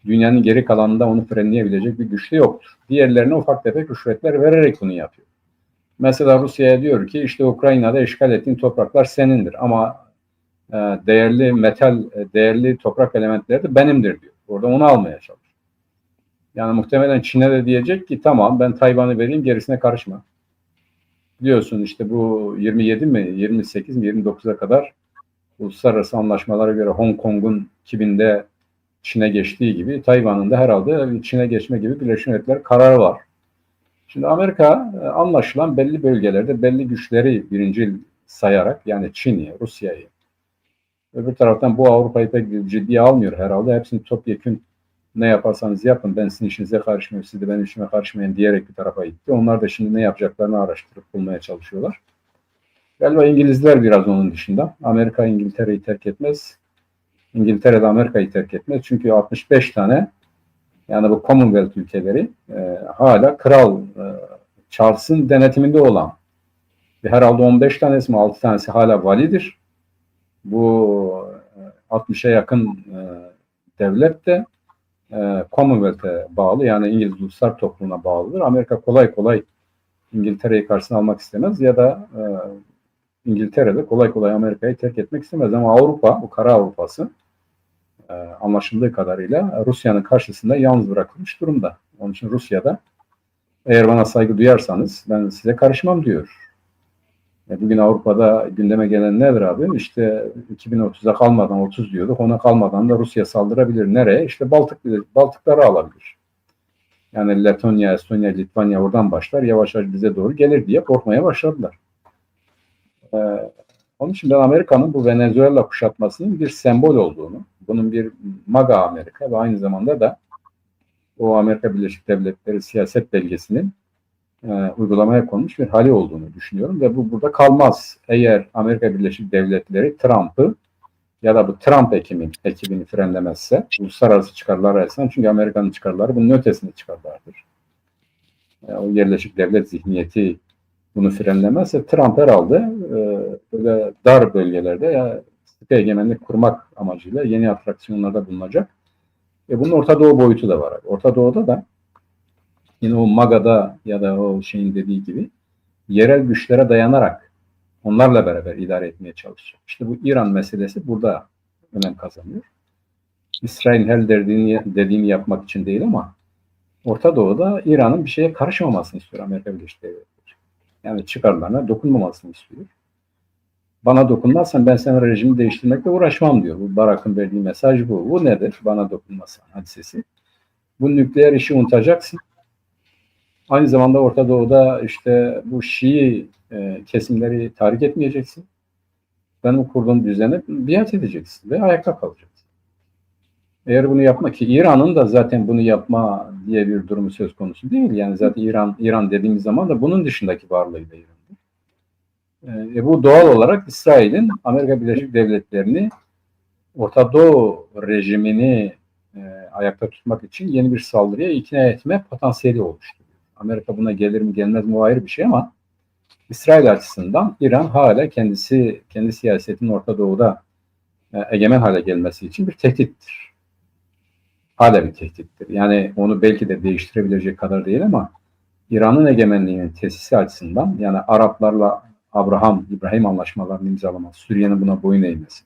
Dünyanın geri kalanında onu frenleyebilecek bir güç de yoktur. Diğerlerine ufak tefek rüşvetler vererek bunu yapıyor. Mesela Rusya'ya diyor ki işte Ukrayna'da işgal ettiğin topraklar senindir ama değerli metal, değerli toprak elementleri de benimdir diyor. Orada onu almaya çalışıyor. Yani muhtemelen Çin'e de diyecek ki tamam ben Tayvan'ı vereyim gerisine karışma. Biliyorsun işte bu 27 mi 28 mi 29'a kadar uluslararası anlaşmalara göre Hong Kong'un 2000'de Çin'e geçtiği gibi Tayvan'ın da herhalde Çin'e geçme gibi Birleşmiş Milletler kararı var. Şimdi Amerika anlaşılan belli bölgelerde belli güçleri birincil sayarak yani Çin'i, Rusya'yı öbür taraftan bu Avrupa'yı pek ciddiye almıyor herhalde. Hepsini topyekün ne yaparsanız yapın ben sizin işinize karışmıyorum, siz de benim işime karışmayın diyerek bir tarafa gitti. Onlar da şimdi ne yapacaklarını araştırıp bulmaya çalışıyorlar. Galiba İngilizler biraz onun dışında. Amerika İngiltere'yi terk etmez. İngiltere de Amerika'yı terk etmez. Çünkü 65 tane yani bu Commonwealth ülkeleri hala Kral Charles'ın denetiminde olan ve herhalde 15 tanesi mi 6 tanesi hala validir. Bu 60'a yakın devlet de Commonwealth'e bağlı yani İngiliz Uluslar Topluluğu'na bağlıdır. Amerika kolay kolay İngiltere'yi karşısına almak istemez ya da İngiltere'de kolay kolay Amerika'yı terk etmek istemez ama Avrupa, bu kara Avrupa'sı anlaşıldığı kadarıyla Rusya'nın karşısında yalnız bırakılmış durumda. Onun için Rusya'da eğer bana saygı duyarsanız ben size karışmam diyor. Bugün Avrupa'da gündeme gelen nedir abi? İşte 2030'a kalmadan 30 diyorduk. Ona kalmadan da Rusya saldırabilir. Nereye? İşte Baltıkları alabilir. Yani Letonya, Estonya, Litvanya oradan başlar. Yavaş yavaş bize doğru gelir diye korkmaya başladılar. Onun için ben Amerika'nın bu Venezuela kuşatmasının bir sembol olduğunu, bunun bir MAGA Amerika ve aynı zamanda da o Amerika Birleşik Devletleri siyaset belgesinin uygulamaya konmuş bir hali olduğunu düşünüyorum ve bu burada kalmaz. Eğer Amerika Birleşik Devletleri Trump'ı ya da bu Trump ekibini frenlemezse uluslararası çıkarlar arasından çünkü Amerika'nın çıkarları bunun ötesinde çıkarlardır. O yerleşik devlet zihniyeti bunu frenlemezse Trump herhalde böyle dar bölgelerde ya sıkı egemenlik kurmak amacıyla yeni atraksiyonlarda bulunacak. Bunun Orta Doğu boyutu da var. Orta Doğu'da da yine o MAGA'da ya da o şeyin dediği gibi yerel güçlere dayanarak onlarla beraber idare etmeye çalışacak. İşte bu İran meselesi burada önem kazanıyor. İsrail her dediğini yapmak için değil ama Orta Doğu'da İran'ın bir şeye karışmamasını istiyor Amerika Birleşik Devletleri. Yani çıkarlarına dokunmamasını istiyor. Bana dokunmazsan ben senin rejimi değiştirmekle uğraşmam diyor. Bu Barak'ın verdiği mesaj bu. Bu nedir? Bana dokunmazsan hadisesi. Bu nükleer işi unutacaksın. Aynı zamanda Orta Doğu'da işte bu Şii kesimleri tahrik etmeyeceksin. benim kurduğum düzene biat edeceksin ve ayakta kalacaksın. Eğer bunu yapmak ki İran'ın da zaten bunu yapma diye bir durumu söz konusu değil. Yani zaten İran dediğimiz zaman da bunun dışındaki varlığıyla İran'dır. Bu doğal olarak İsrail'in Amerika Birleşik Devletleri'ni Orta Doğu rejimini ayakta tutmak için yeni bir saldırıya ikna etme potansiyeli oluşturuyor. Amerika buna gelir mi gelmez mi o ayrı bir şey ama İsrail açısından İran hala kendi siyasetinin Orta Doğu'da egemen hale gelmesi için bir tehdittir. Hala bir tehdittir. Yani onu belki de değiştirebilecek kadar değil ama İran'ın egemenliğinin tesisi açısından yani Araplarla İbrahim anlaşmalarını imzalaması, Suriye'nin buna boyun eğmesi,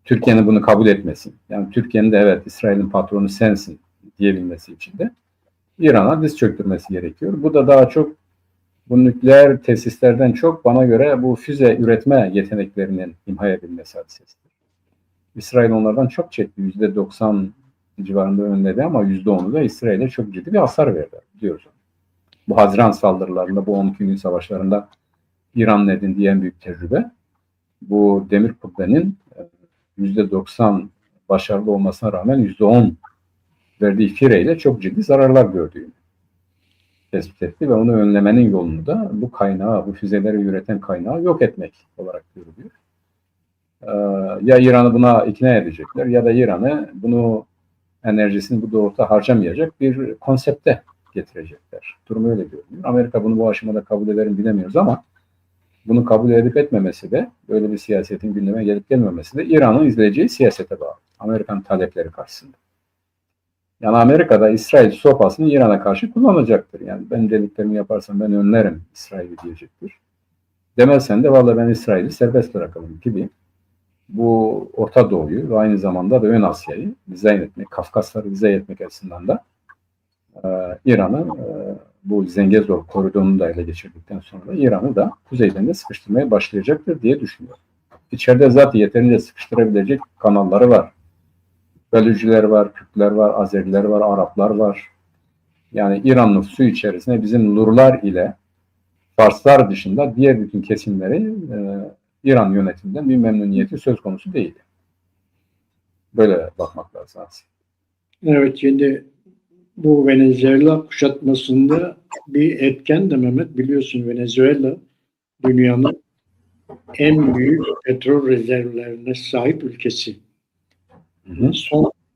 Türkiye'nin bunu kabul etmesi, yani Türkiye'nin de evet İsrail'in patronu sensin diyebilmesi için de İran'a diz çöktürmesi gerekiyor. Bu da daha çok bu nükleer tesislerden çok bana göre bu füze üretme yeteneklerinin imha edilmesi hadisesidir. İsrail onlardan çok çekti. %90 civarında önledi ama %10'u da İsrail'e çok ciddi bir hasar verdi diyoruz. Bu Haziran saldırılarında, bu 12 gün savaşlarında İran'ın edindiği en büyük tecrübe bu demir kubbenin %90 başarılı olmasına rağmen %10 verdiği fireyle çok ciddi zararlar gördüğünü tespit etti ve onu önlemenin yolunu da bu kaynağı, bu füzeleri üreten kaynağı yok etmek olarak görülüyor. Ya İran'ı buna ikna edecekler ya da İran'ı bunu enerjisini bu doğrultuda harcamayacak bir konsepte getirecekler. Durum öyle görünüyor. Amerika bunu bu aşamada kabul eder mi bilemiyoruz ama bunu kabul edip etmemesi de böyle bir siyasetin gündeme gelip gelmemesi de İran'ın izleyeceği siyasete bağlı. Amerikan talepleri karşısında. Yani Amerika'da İsrail sopasını İran'a karşı kullanacaktır. Yani ben dediklerimi yaparsam ben önlerim İsrail'i diyecektir. Demezsen de vallahi ben İsrail'i serbest bırakalım gibi bu Orta Doğu'yu ve aynı zamanda da Ön Asya'yı dizayn etmek, Kafkasları dizayn etmek açısından da İran'ı bu Zengezur koridorunu da ele geçirdikten sonra İran'ı da kuzeyden de sıkıştırmaya başlayacaktır diye düşünüyorum. İçeride zaten yeterince sıkıştırabilecek kanalları var. Bölücüler var, Kürtler var, Azeriler var, Araplar var. Yani İran nüfusu içerisinde bizim Lurlar ile Farslar dışında diğer bütün kesimleri İran yönetiminden bir memnuniyeti söz konusu değil. Böyle bakmak lazım. Evet, şimdi bu Venezuela kuşatmasında bir etken de Mehmet, biliyorsun Venezuela dünyanın en büyük petrol rezervlerine sahip ülkesi.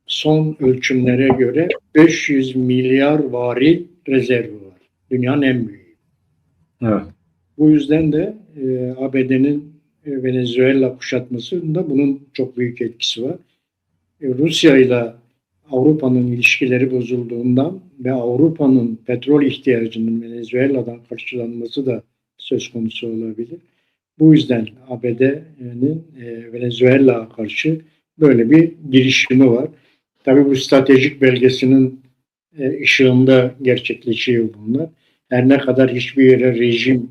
Son ölçümlere göre 500 milyar varil rezervi var. Dünyanın en büyüğü. Evet. Bu yüzden de ABD'nin Venezuela kuşatmasında bunun çok büyük etkisi var. Rusya ile Avrupa'nın ilişkileri bozulduğundan ve Avrupa'nın petrol ihtiyacının Venezuela'dan karşılanması da söz konusu olabilir. Bu yüzden ABD'nin Venezuela'ya karşı böyle bir girişimi var. Tabii bu stratejik belgesinin ışığında gerçekleşiyor bunlar. Her ne kadar hiçbir yere rejim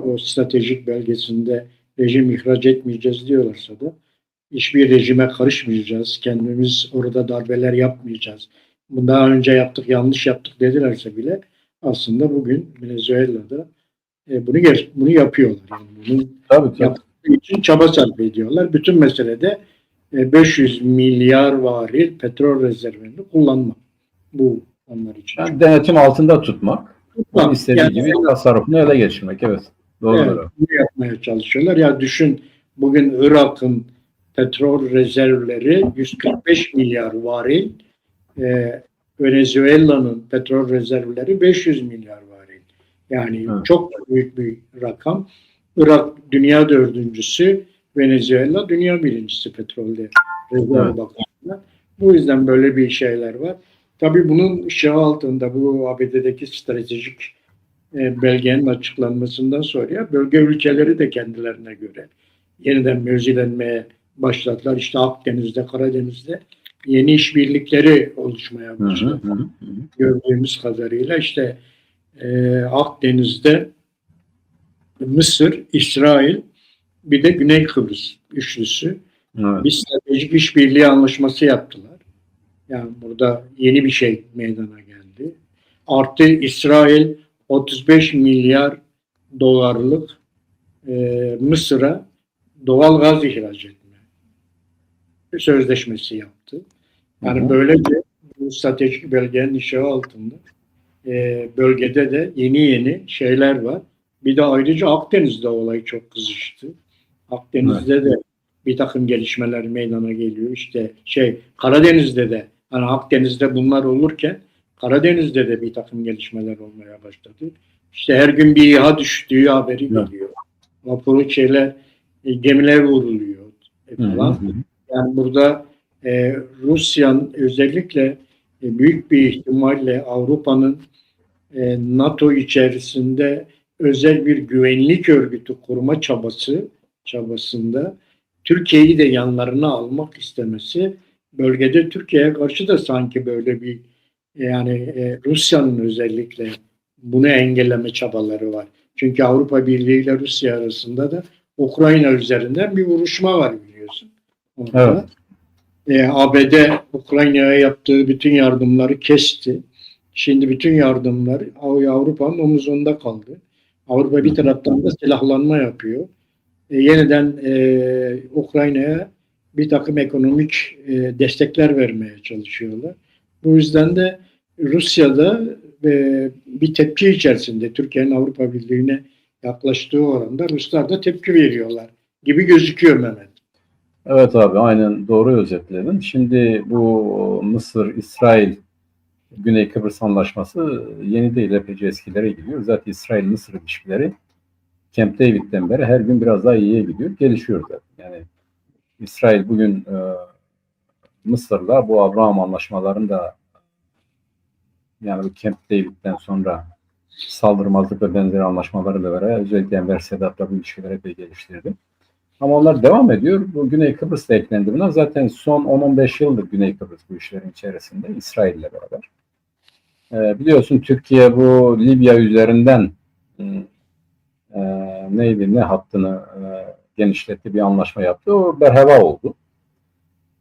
o stratejik belgesinde rejim ihraç etmeyeceğiz diyorlarsa da hiçbir rejime karışmayacağız. Kendimiz orada darbeler yapmayacağız. Bunu daha önce yaptık, yanlış yaptık dedilerse bile aslında bugün Venezuela'da bunu yapıyorlar. Yani bunu yaptığı için çaba sarf ediyorlar. Bütün meselede 500 milyar varil petrol rezervini kullanmak. Bu onlar için. Yani denetim altında tutmak. İstediği gibi tasarrufunu ele geçirmek. Evet. Doğru. Evet, bunu yapmaya çalışıyorlar. Ya düşün, bugün Irak'ın petrol rezervleri 145 milyar varil. Venezuela'nın petrol rezervleri 500 milyar varil. Yani çok büyük bir rakam. Irak dünya dördüncüsü, Venezuela dünya birincisi petrolde rezerv bakımından. Bu yüzden böyle bir şeyler var. Tabii bunun ışığı altında bu ABD'deki stratejik belgenin açıklanmasından sonra bölge ülkeleri de kendilerine göre yeniden mevzilenmeye başladılar. İşte Akdeniz'de, Karadeniz'de yeni işbirlikleri oluşmaya başladı. Gördüğümüz kadarıyla işte Akdeniz'de Mısır, İsrail, bir de Güney Kıbrıs üçlüsü bir stratejik işbirliği anlaşması yaptılar. Yani burada yeni bir şey meydana geldi. Artı İsrail 35 milyar dolarlık Mısır'a doğal gaz ihraç etme sözleşmesi yaptı. Yani Hı hı. böylece bu stratejik belgenin ışığı altında bölgede de yeni şeyler var. Bir de ayrıca Akdeniz'de olay çok kızıştı. Evet. Akdeniz'de de bir takım gelişmeler meydana geliyor. İşte Karadeniz'de de hani Akdeniz'de bunlar olurken Karadeniz'de de bir takım gelişmeler olmaya başladı. İşte her gün bir İHA düştüğü haberi Evet. geliyor. Vapuru gemiler vuruluyor Hı hı falan. hı. Yani burada Rusya'nın özellikle büyük bir ihtimalle Avrupa'nın NATO içerisinde özel bir güvenlik örgütü kurma çabasında Türkiye'yi de yanlarına almak istemesi bölgede Türkiye'ye karşı da sanki böyle bir yani Rusya'nın özellikle bunu engelleme çabaları var. Çünkü Avrupa Birliği ile Rusya arasında da Ukrayna üzerinden bir vuruşma var biliyorsun Evet. orada. ABD Ukrayna'ya yaptığı bütün yardımları kesti. Şimdi bütün yardımlar Avrupa'nın omuzunda kaldı. Avrupa Hı bir hı. taraftan da silahlanma yapıyor. Yeniden Ukrayna'ya bir takım ekonomik destekler vermeye çalışıyorlar. Bu yüzden de Rusya'da bir tepki içerisinde Türkiye'nin Avrupa Birliği'ne yaklaştığı oranda Ruslar da tepki veriyorlar gibi gözüküyor Mehmet. Evet abi, aynen doğru özetledin. Şimdi bu Mısır-İsrail Güney Kıbrıs Anlaşması yeni değil, epeyce eskilere gidiyor. Zaten İsrail-Mısır ilişkileri Camp David'den beri her gün biraz daha iyiye gidiyor, gelişiyor zaten. Yani İsrail bugün Mısır'la bu Abraham anlaşmalarında, yani bu Camp David'den sonra saldırmazlık ve benzeri anlaşmalarıyla beraber özellikle Enver Sedat'la bu ilişkileri epey geliştirdi. Ama onlar devam ediyor. Bu Güney Kıbrıs da eklendi buna. Zaten son 10-15 yıldır Güney Kıbrıs bu işlerin içerisinde İsrail ile beraber. Biliyorsun Türkiye bu Libya üzerinden e, ne hattını genişletti, bir anlaşma yaptı. O berhava oldu.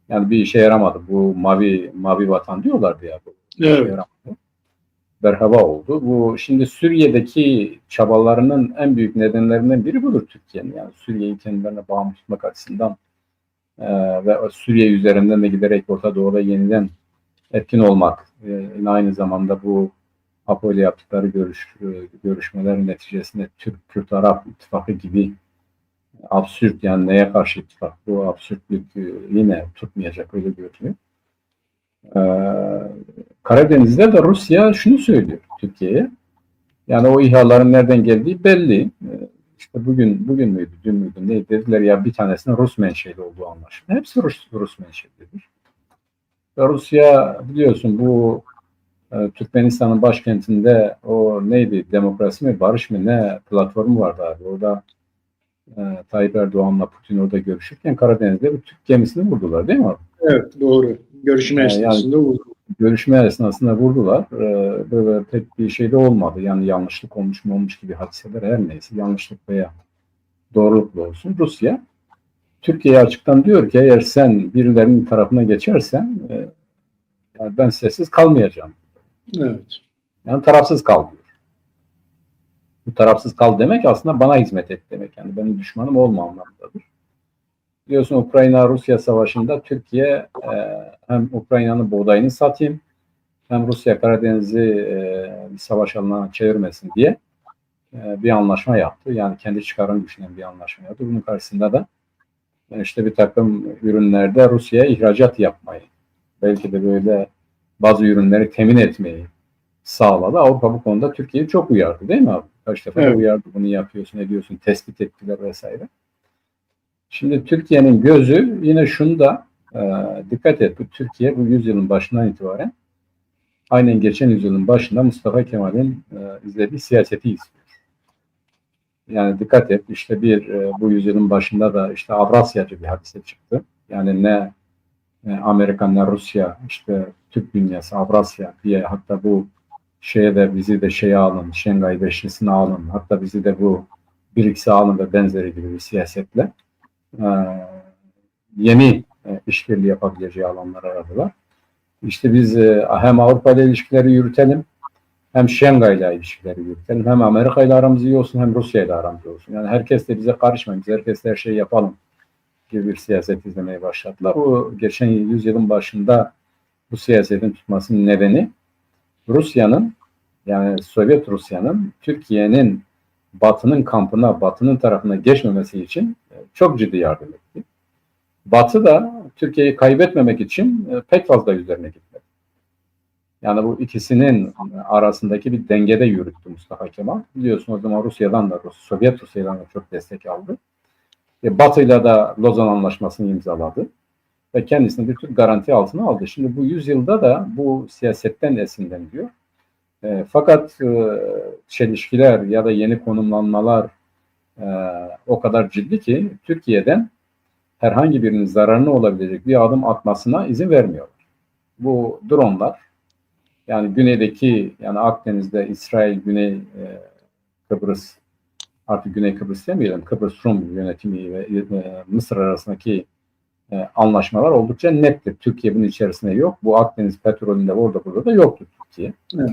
Yani bir işe yaramadı. Bu mavi vatan diyorlardı ya. Bu bir işe Evet. yaramadı. Berhava oldu. Bu şimdi Suriye'deki çabalarının en büyük nedenlerinden biri budur Türkiye'nin. Yani Suriye'yi kendilerine bağımlı tutmak açısından ve Suriye üzerinden de giderek Orta Doğu'da yeniden etkin olmak. Aynı zamanda bu APO ile yaptıkları görüşmelerin neticesinde Türk-Kürt Arap İttifakı gibi absürt, yani neye karşı ittifak? Bu absürtlük yine tutmayacak, öyle görünüyor. Karadeniz'de de Rusya şunu söylüyor Türkiye'ye. Yani o İHA'ların nereden geldiği belli. İşte bugün müydü, dün müydü, ne dediler ya, bir tanesinin Rus menşeli olduğu anlaşıldı. Hepsi Rus menşelidir. Ve Rusya biliyorsun bu Türkmenistan'ın başkentinde o neydi, demokrasi mi barış mı ne platformu vardı abi. Orada Tayyip Erdoğan'la Putin orada görüşürken Karadeniz'de bir Türk gemisini vurdular değil mi abi? Evet, doğru. Görüşme Yani esnasında vurdu. görüşme esnasında vurdular. Böyle pek bir şey de olmadı. Yani yanlışlık olmuş gibi hadiseler, her neyse, yanlışlık veya doğruluklu olsun. Rusya Türkiye'ye açıktan diyor ki eğer sen birilerinin tarafına geçersen yani ben sessiz kalmayacağım. Evet. Yani tarafsız kal diyor. Bu tarafsız kal demek aslında bana hizmet et demek. Yani benim düşmanım olma anlamındadır. Biliyorsun Ukrayna-Rusya savaşında Türkiye hem Ukrayna'nın buğdayını satayım hem Rusya Karadeniz'i bir savaş alanına çevirmesin diye bir anlaşma yaptı. Yani kendi çıkarını düşünen bir anlaşma yaptı. Bunun karşısında da işte bir takım ürünlerde Rusya'ya ihracat yapmayı, belki de böyle bazı ürünleri temin etmeyi sağladı. Avrupa bu konuda Türkiye'yi çok uyardı değil mi abi? Kaç defa da Evet. uyardı, bunu yapıyorsun, ediyorsun, tespit ettiler vesaire. Şimdi Türkiye'nin gözü yine şunda, dikkat et, bu Türkiye bu yüzyılın başından itibaren aynen geçen yüzyılın başında Mustafa Kemal'in izlediği siyaseti istiyor. Yani dikkat et, işte bu yüzyılın başında da işte Avrasyacı bir hadise çıktı. Yani ne Amerika ne Rusya, işte Türk dünyası Avrasya diye, hatta bu bizi de şeye alın, Şengay Beşlisi'ne alın, hatta bizi de bu BRICS'e alın ve benzeri gibi bir siyasetle e, yeni işbirliği yapabileceği alanlar aradılar. İşte biz hem Avrupa ile ilişkileri yürütelim, hem Şengay ile ilişkileri yürütelim, hem Amerika ile aramız iyi olsun, hem Rusya ile aramız iyi olsun. Yani herkes de bize karışmayın, biz herkes her şeyi yapalım gibi bir siyaset izlemeye başladılar. O geçen yüzyılın başında bu siyasetin tutmasının nedeni Rusya'nın, yani Sovyet Rusya'nın Türkiye'nin Batı'nın kampına, Batı'nın tarafına geçmemesi için çok ciddi yardım etti. Batı da Türkiye'yi kaybetmemek için pek fazla üzerine gitmedi. Yani bu ikisinin arasındaki bir dengede yürüttü Mustafa Kemal. Biliyorsun o zaman Rusya'dan da, Sovyet Rusya'dan da çok destek aldı. Batı'yla da Lozan Anlaşması'nı imzaladı. Ve kendisini bir tür garanti altına aldı. Şimdi bu yüzyılda da bu siyasetten esinleniyor. Fakat çelişkiler ya da yeni konumlanmalar o kadar ciddi ki Türkiye'den herhangi birinin zararına olabilecek bir adım atmasına izin vermiyorlar. Bu dronlar, yani güneydeki, yani Akdeniz'de İsrail, Güney Kıbrıs, artık Güney Kıbrıs demeyelim, Kıbrıs Rum yönetimi ve Mısır arasındaki anlaşmalar oldukça nettir. Türkiye bunun içerisinde yok. Bu Akdeniz petrolünde orada burada da yoktur Türkiye. Evet.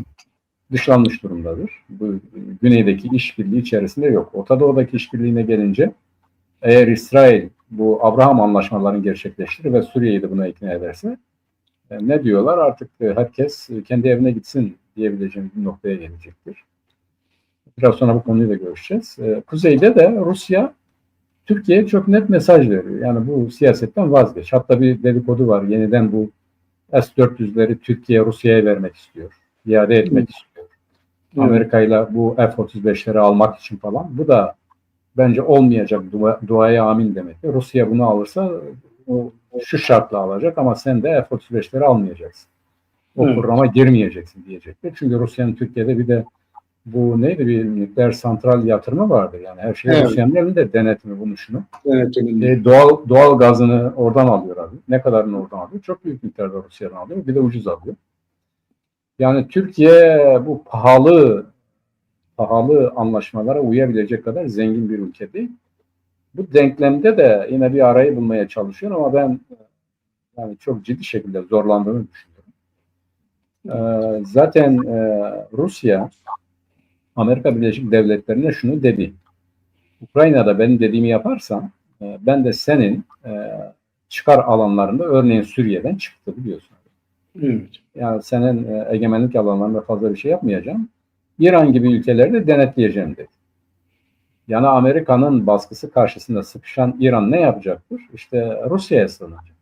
Dışlanmış durumdadır. Bu güneydeki işbirliği içerisinde yok. Orta Doğu'daki işbirliğine gelince, eğer İsrail bu Abraham anlaşmalarını gerçekleştirir ve Suriye'yi de buna ikna ederse ne diyorlar? Artık herkes kendi evine gitsin diyebileceğimiz bir noktaya gelecektir. Biraz sonra bu konuyu da görüşeceğiz. Kuzeyde de Rusya Türkiye'ye çok net mesaj veriyor. Yani bu siyasetten vazgeç. Hatta bir dedikodu var. Yeniden bu S-400'leri Türkiye Rusya'ya vermek istiyor. İade etmek istiyor. Amerika ile bu F-35'leri almak için falan. Bu da bence olmayacak, duaya amin demek. Rusya bunu alırsa o şu şartla alacak ama sen de F-35'leri almayacaksın. O programa girmeyeceksin diyecektir. Çünkü Rusya'nın Türkiye'de bir de bu neydi, bir nükleer santral yatırımı vardı. Yani her şey Rusya'nın elinde, denetimi bunu şunu. Doğal gazını oradan alıyor abi. Ne kadarını oradan alıyor? Çok büyük miktarda Rusya'dan alıyor. Bir de ucuz alıyor. Yani Türkiye bu pahalı anlaşmalara uyabilecek kadar zengin bir ülke değil. Bu denklemde de yine bir arayı bulmaya çalışıyor ama ben yani çok ciddi şekilde zorlandığını düşünüyorum. Zaten Rusya Amerika Birleşik Devletleri'ne şunu dedi: Ukrayna'da benim dediğimi yaparsan ben de senin çıkar alanlarında, örneğin Suriye'den çıktı, biliyorsun. Evet. Yani senin egemenlik alanlarında fazla bir şey yapmayacağım. İran gibi ülkeleri de denetleyeceğim dedi. Yani Amerika'nın baskısı karşısında sıkışan İran ne yapacaktır? İşte Rusya'ya sığınacak.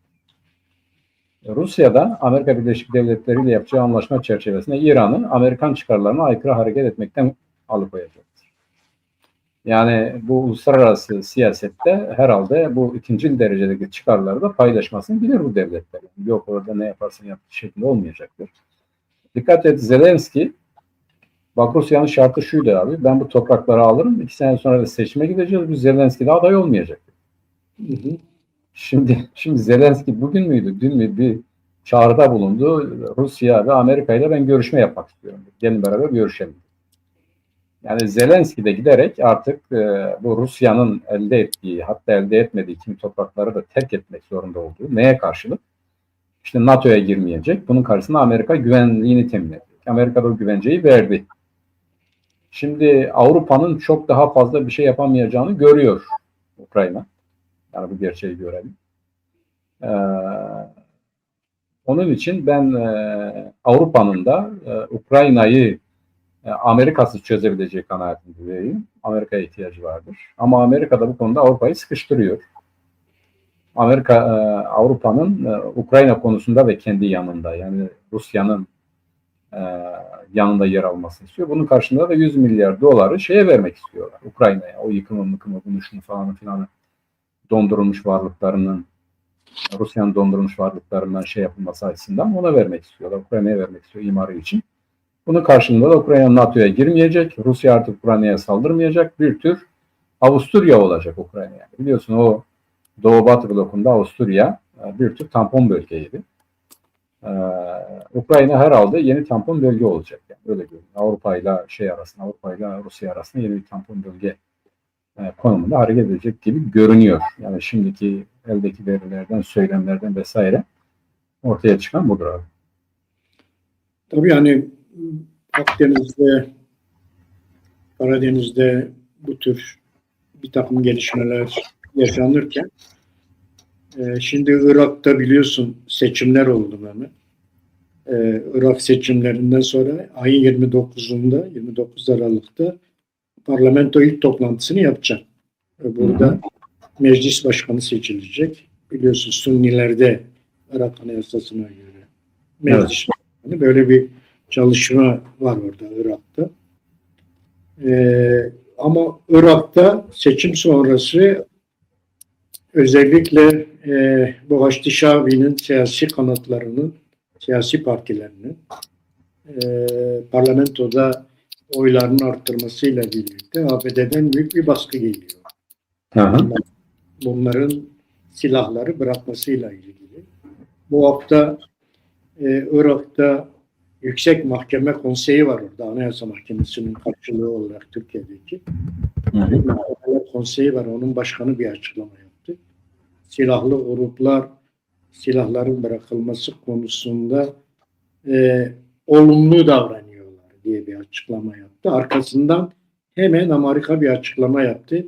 Rusya'da Amerika Birleşik Devletleri ile yapacağı anlaşma çerçevesinde İran'ı Amerikan çıkarlarına aykırı hareket etmekten alıkoyacaktır. Yani bu uluslararası siyasette herhalde bu ikinci derecedeki çıkarları da paylaşmasını bilir bu devletler. Yok orada ne yaparsın yap şeklinde olmayacaktır. Dikkat et, Zelenski, bak Rusya'nın şartı şuydu abi: ben bu toprakları alırım, 2 sene sonra da seçime gideceğiz, bu Zelenski de aday olmayacak. Şimdi Zelenski bugün müydü, dün mü bir çağrıda bulundu. Rusya ve Amerika ile ben görüşme yapmak istiyorum. Gelin beraber görüşelim. Yani Zelenski de giderek artık bu Rusya'nın elde ettiği, hatta elde etmediği kimi toprakları da terk etmek zorunda olduğu, neye karşılık? İşte NATO'ya girmeyecek. Bunun karşısında Amerika güvenliğini temin edecek. Amerika da o güvenceyi verdi. Şimdi Avrupa'nın çok daha fazla bir şey yapamayacağını görüyor Ukrayna. Yani bu gerçeği görelim. Onun için ben Avrupa'nın da Ukrayna'yı Amerika'sız çözebileceği kanaatindeyim. Amerika'ya ihtiyacı vardır. Ama Amerika da bu konuda Avrupa'yı sıkıştırıyor. Avrupa'nın Ukrayna konusunda ve kendi yanında, yani Rusya'nın yanında yer almasını istiyor. Bunun karşılığında da 100 milyar doları şeye vermek istiyorlar, Ukrayna'ya. O yıkımı, bunu şunu falan filan, dondurulmuş varlıklarının, Rusya'nın dondurulmuş varlıklarından şey yapılması açısından ona vermek istiyorlar. Ukrayna'ya vermek istiyor imarı için. Bunun karşılığında da Ukrayna NATO'ya girmeyecek. Rusya artık Ukrayna'ya saldırmayacak. Bir tür Avusturya olacak Ukrayna'ya. Biliyorsun o Doğu Batı blokunda Avusturya bir tür tampon bölgeydi. Ukrayna herhalde yeni tampon bölge olacak. Yani öyle görünüyor. Avrupa ile Rusya arasında yeni bir tampon bölge konumunda hareket edecek gibi görünüyor. Yani şimdiki eldeki verilerden, söylemlerden vesaire ortaya çıkan budur abi. Tabii yani Akdeniz'de, Karadeniz'de bu tür bir takım gelişmeler yaşanırken Şimdi Irak'ta biliyorsun seçimler oldu Mehmet. Irak seçimlerinden sonra ayın 29 Aralık'ta parlamento ilk toplantısını yapacak. Burada meclis başkanı seçilecek. Biliyorsun Sünnilerde Irak Anayasası'na göre meclis başkanı. Böyle bir çalışma var orada Irak'ta. Ama Irak'ta seçim sonrası özellikle bu Haçlı Şabi'nin siyasi kanatlarının, siyasi partilerinin parlamentoda oylarını arttırmasıyla birlikte ABD'den büyük bir baskı geliyor. Bunların silahları bırakmasıyla ilgili. Bu hafta Irak'ta Yüksek Mahkeme Konseyi var orada. Anayasa Mahkemesi'nin karşılığı olarak Türkiye'deki. Konseyi var. Onun başkanı bir açıklama yaptı. Silahlı gruplar silahların bırakılması konusunda olumlu davranıyorlar diye bir açıklama yaptı. Arkasından hemen Amerika bir açıklama yaptı.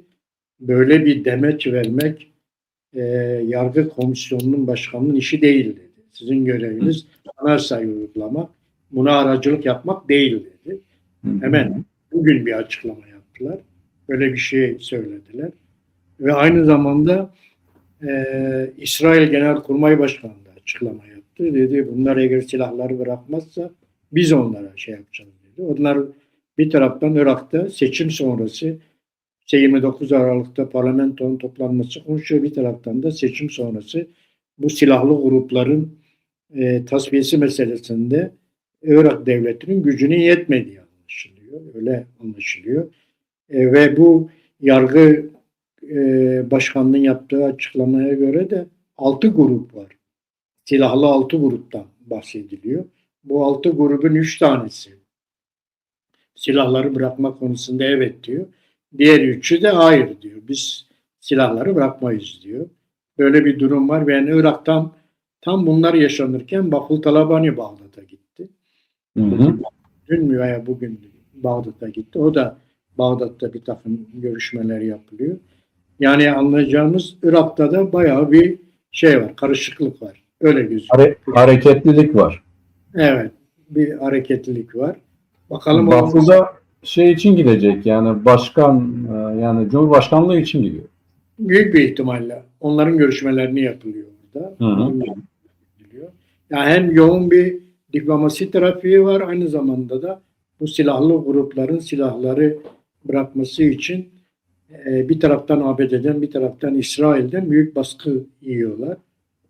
Böyle bir demeç vermek yargı komisyonunun başkanının işi değil dedi. Sizin göreviniz anayasayı uygulamak, buna aracılık yapmak değil dedi. Hemen bugün bir açıklama yaptılar. Böyle bir şey söylediler. Ve aynı zamanda İsrail Genelkurmay Başkanı da açıklama yaptı. Dedi bunlar eğer silahları bırakmazsa biz onlara şey yapacağız dedi. Onlar bir taraftan Irak'ta seçim sonrası 29 Aralık'ta parlamentonun toplanması konuşuyor. Bir taraftan da seçim sonrası bu silahlı grupların tasfiyesi meselesinde Irak devletinin gücünün yetmediği anlaşılıyor. Öyle anlaşılıyor. Ve bu yargı başkanlığının yaptığı açıklamaya göre de 6 grup var. Silahlı 6 gruptan bahsediliyor. Bu 6 grubun 3 tanesi silahları bırakma konusunda evet diyor. Diğer 3'ü de hayır diyor. Biz silahları bırakmayız diyor. Böyle bir durum var. Yani Irak'tan tam bunlar yaşanırken Bakul Talabani Bağdat'a gitti. Dün mü veya bugün Bağdat'a gitti. O da Bağdat'ta bir takım görüşmeler yapılıyor. Yani anlayacağımız Irak'ta da bayağı bir şey var. Karışıklık var. Öyle gözüküyor. Hareketlilik var. Evet. Bir hareketlilik var. Bakalım. Bakul'da şey için gidecek yani başkan yani Cumhurbaşkanlığı için gidiyor. Büyük bir ihtimalle onların görüşmelerini yapılıyor orada. Yani hem yoğun bir diplomasi trafiği var, aynı zamanda da bu silahlı grupların silahları bırakması için bir taraftan ABD'den bir taraftan İsrail'den büyük baskı yiyorlar.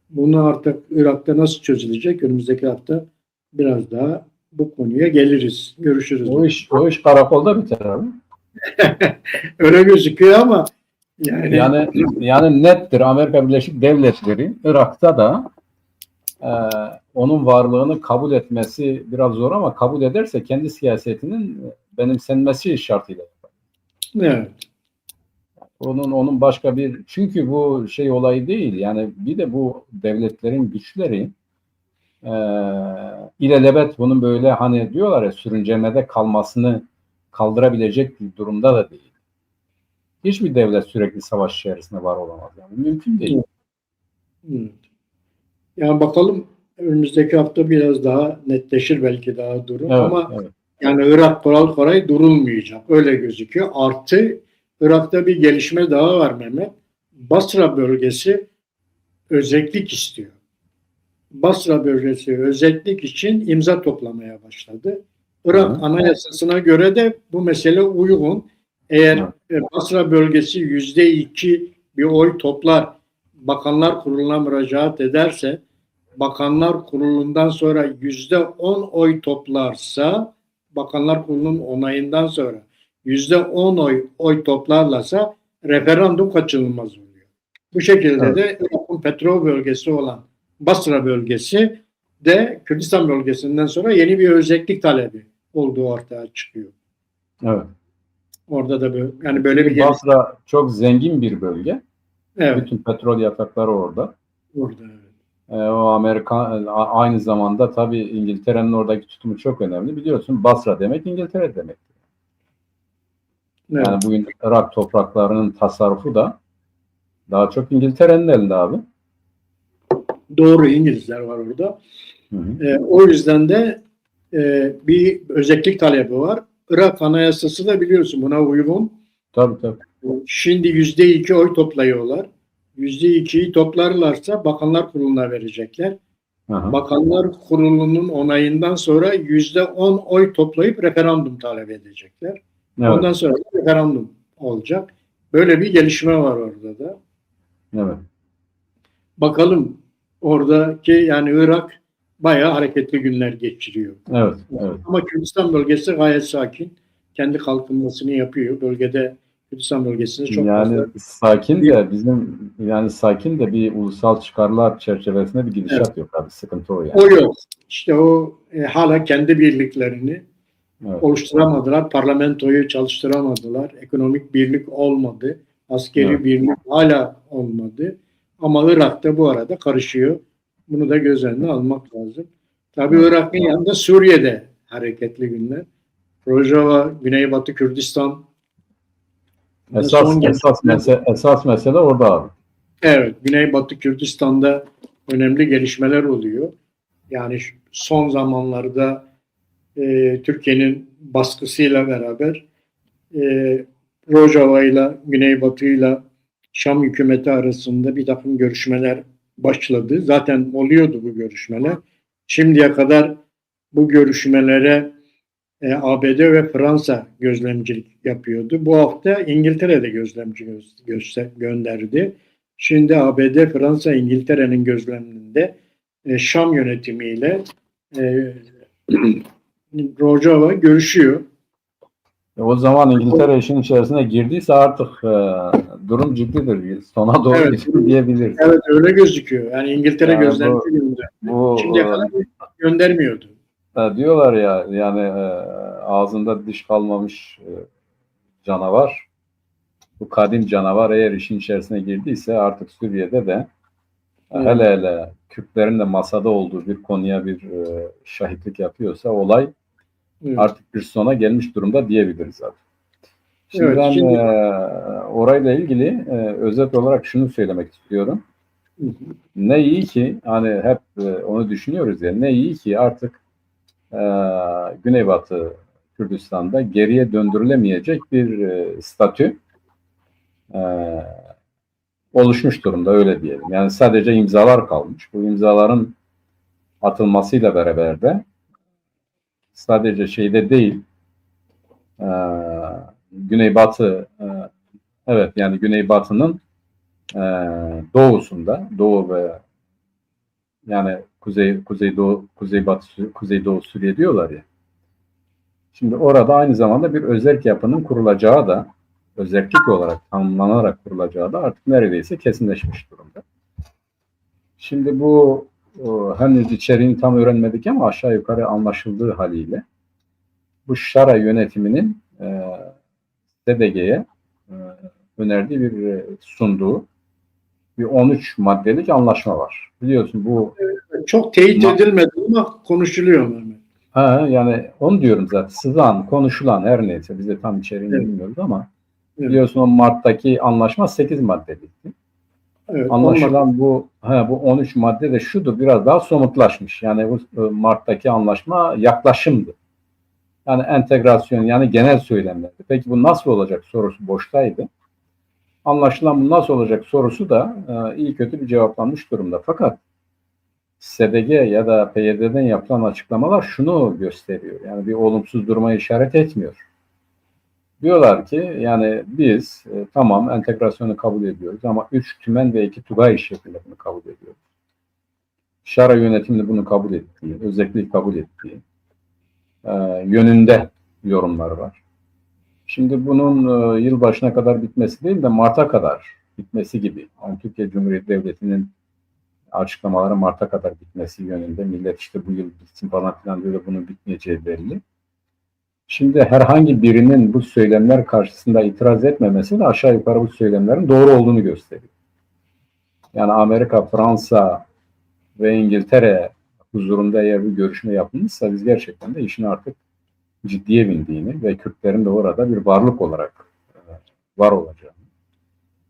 Bunu artık Irak'ta nasıl çözülecek? Önümüzdeki hafta biraz daha bu konuya geliriz, görüşürüz. O iş karakolda biter abi. Öyle gözüküyor ama yani nettir. Amerika Birleşik Devletleri Irak'ta da onun varlığını kabul etmesi biraz zor ama kabul ederse kendi siyasetinin benimsenmesi şartıyla. Evet. Onun başka bir çünkü bu şey olayı değil yani bir de bu devletlerin güçleri ilelebet bunun böyle hani diyorlar ya sürüncemede kalmasını kaldırabilecek bir durumda da değil. Hiçbir devlet sürekli savaş içerisinde var olamaz. Yani mümkün değil. Evet. Yani bakalım önümüzdeki hafta biraz daha netleşir belki daha durum ama yani Irak kolay durulmayacak. Öyle gözüküyor. Artı Irak'ta bir gelişme daha var Mehmet. Basra bölgesi özellik istiyor. Basra bölgesi özellik için imza toplamaya başladı. Irak Anayasası'na göre de bu mesele uygun. Eğer Basra bölgesi %2 bir oy toplar, Bakanlar Kurulu'na müracaat ederse, Bakanlar Kurulu'ndan sonra %10 oy toplarsa, Bakanlar Kurulu'nun onayından sonra %10 oy toplarlarsa referandum kaçınılmaz oluyor. Bu şekilde de Irak'ın petrol bölgesi olan Basra bölgesi de Kürdistan bölgesinden sonra yeni bir özellik talebi olduğu ortaya çıkıyor. Evet. Orada da böyle bir Basra çok zengin bir bölge. Evet. Bütün petrol yatakları orada. Orada evet. O Amerika aynı zamanda tabii İngiltere'nin oradaki tutumu çok önemli. Biliyorsun Basra demek İngiltere demek. Evet. Yani bugün Irak topraklarının tasarrufu da daha çok İngiltere'nin elinde abi. Doğru, İngilizler var orada. Hı hı. O yüzden de bir özellik talebi var. Irak Anayasası da biliyorsun buna uygun. Tabii tabii. Şimdi %2 oy toplayıyorlar. %2'yi toplarlarsa Bakanlar Kurulu'na verecekler. Aha. Bakanlar Kurulu'nun onayından sonra %10 oy toplayıp referandum talep edecekler. Evet. Ondan sonra da referandum olacak. Böyle bir gelişme var orada da. Evet. Bakalım oradaki yani Irak bayağı hareketli günler geçiriyor. Evet. Evet. Ama Kürdistan bölgesi gayet sakin. Kendi kalkınmasını yapıyor. Bölgede Kürdistan bölgesinde çok Yani fazla. sakin de bizim yani sakin de bir ulusal çıkarlar çerçevesinde bir Evet, gidişat yok abi. Sıkıntı o yani. o yok. İşte o hala kendi birliklerini Evet. oluşturamadılar. Parlamentoyu çalıştıramadılar. Ekonomik birlik olmadı. Askeri Evet. birlik hala olmadı. Ama Irak'ta bu arada karışıyor. Bunu da göz önüne almak lazım. Tabii Evet. Irak'ın yanında Suriye'de hareketli günler. Rojava, Güneybatı Kürdistan da son Esas mesele orada abi. evet, Güneybatı Kürdistan'da önemli gelişmeler oluyor. Yani son zamanlarda Türkiye'nin baskısıyla beraber Rojava ile Güneybatı ile Şam hükümeti arasında bir takım görüşmeler başladı. Zaten oluyordu bu görüşmeler. Şimdiye kadar bu görüşmelere ABD ve Fransa gözlemcilik yapıyordu. Bu hafta İngiltere de gözlemci gönderdi. Şimdi ABD, Fransa, İngiltere'nin gözleminde Şam yönetimiyle e, Rojava görüşüyor. O zaman İngiltere işin içerisine girdiyse artık durum ciddidir. Sona doğru Evet, gidiyor diyebiliriz. evet öyle gözüküyor. Yani İngiltere Yani gözlemci gönderdi. Şimdiye kadar göndermiyordu. Diyorlar ya yani ağzında diş kalmamış canavar. Bu kadim canavar eğer işin içerisine girdiyse artık Suriye'de de hele hele Kürtlerin de masada olduğu bir konuya bir şahitlik yapıyorsa olay artık bir sona gelmiş durumda diyebiliriz zaten. Şimdi Evet, ben orayla ilgili özet olarak şunu söylemek istiyorum. Ne iyi ki hani hep onu düşünüyoruz ya ne iyi ki artık Güneybatı Kürdistan'da geriye döndürülemeyecek bir statü oluşmuş durumda öyle diyelim. Yani sadece imzalar kalmış. Bu imzaların atılmasıyla beraber de sadece şeyde değil Güneybatı evet yani Güneybatı'nın doğusunda doğu ve yani kuzeydoğu kuzeybatı kuzeydoğu Suriye diyorlar ya. Şimdi orada aynı zamanda bir özerk yapının kurulacağı da özerklik olarak tanımlanarak kurulacağı da artık neredeyse kesinleşmiş durumda. Şimdi bu henüz içeriğini tam öğrenmedik ama aşağı yukarı anlaşıldığı haliyle bu Şara yönetiminin SDG'ye önerdiği bir sunduğu bir 13 maddelik anlaşma var. Biliyorsun bu çok teyit edilmedi ama konuşuluyor Mehmet. Yani onu diyorum zaten. Sızan, konuşulan her neyse biz de tam içeriğini bilmiyoruz ama biliyorsun o Mart'taki anlaşma 8 maddelikti. Evet, Anlaşılan bu 13 madde de şudur biraz daha somutlaşmış. Yani bu Mart'taki anlaşma yaklaşımdı. Yani entegrasyon yani genel söylemlerdi. Peki bu nasıl olacak sorusu boştaydı. Anlaşılan bu nasıl olacak sorusu da iyi kötü bir cevaplanmış durumda. Fakat SDG ya da PYD'den yapılan açıklamalar şunu gösteriyor. Yani bir olumsuz duruma işaret etmiyor. Diyorlar ki yani biz tamam entegrasyonu kabul ediyoruz ama 3 tümen ve 2 tugay işletmelerini kabul ediyoruz. Şara yönetimini bunu kabul ettiği, özellikle kabul ettiği yönünde yorumlar var. Şimdi bunun yılbaşına kadar bitmesi değil de Mart'a kadar bitmesi gibi. Yani Türkiye Cumhuriyeti Devleti'nin açıklamaları Mart'a kadar bitmesi yönünde. Millet işte bu yıl bitsin falan filan diyor da bunun bitmeyeceği belli. Şimdi herhangi birinin bu söylemler karşısında itiraz etmemesi de aşağı yukarı bu söylemlerin doğru olduğunu gösteriyor. Yani Amerika, Fransa ve İngiltere huzurunda eğer bir görüşme yapılmışsa biz gerçekten de işin artık ciddiye bindiğini ve Kürtlerin de orada bir varlık olarak var olacağını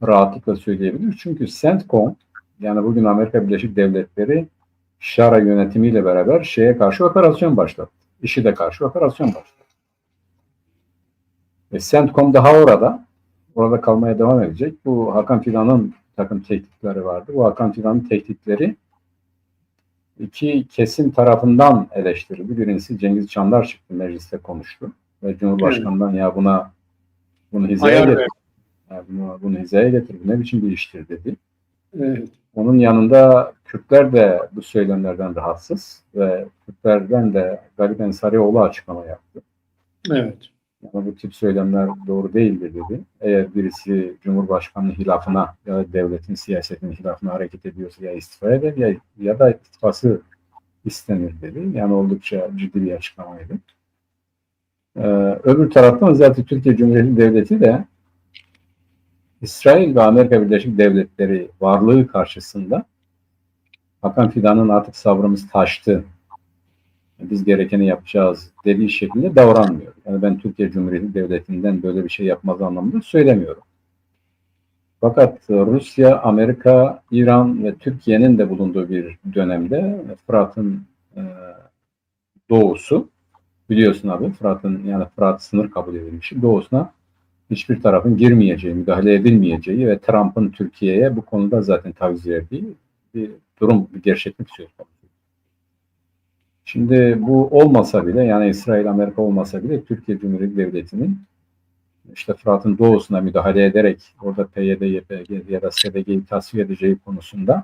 rahatlıkla söyleyebiliriz. Çünkü CENTCOM Yani bugün Amerika Birleşik Devletleri Şara yönetimiyle beraber şeye karşı operasyon başlattı. IŞİD'e karşı operasyon başlattı. CENTCOM daha orada kalmaya devam edecek. Bu Hakan Fidan'ın takım tehditleri vardı. Bu Hakan Fidan'ın tehditleri iki kesim tarafından eleştirildi. Birincisi Cengiz Çandar çıktı, mecliste konuştu ve Cumhurbaşkanı'ndan ya bunu hizaya getir. Yani bunu hizaya getir. Bu ne biçim bir iştir dedi. Evet. Onun yanında Kürtler de bu söylemlerden rahatsız ve Kürtlerden de Galip Ensarioğlu açıklama yaptı. Evet. Yani bu tip söylemler doğru değildir dedi. Eğer birisi Cumhurbaşkanı hilafına ya da devletin siyasetinin hilafına hareket ediyorsa ya istifa eder ya da istifası istenir dedi. Yani oldukça ciddi bir açıklamaydı. Öbür taraftan zaten Türkiye Cumhuriyeti Devleti de İsrail ve Amerika Birleşik Devletleri varlığı karşısında Hakan Fidan'ın artık sabrımız taştı, biz gerekeni yapacağız dediği şekilde davranmıyor. Yani ben Türkiye Cumhuriyeti Devleti'nden böyle bir şey yapmaz anlamında söylemiyorum. Fakat Rusya, Amerika, İran ve Türkiye'nin de bulunduğu bir dönemde Fırat'ın doğusu, biliyorsun abi Fırat sınır kabul edilmiş. Doğusuna hiçbir tarafın girmeyeceği, müdahale edilmeyeceği ve Trump'ın Türkiye'ye bu konuda zaten taviz verdiği bir durum, bir gerçeklik söz konusu. Şimdi bu olmasa bile, yani İsrail, Amerika olmasa bile Türkiye Cumhuriyeti Devleti'nin işte Fırat'ın doğusuna müdahale ederek orada PYD, YPG ya da SDG'yi tasfiye edeceği konusunda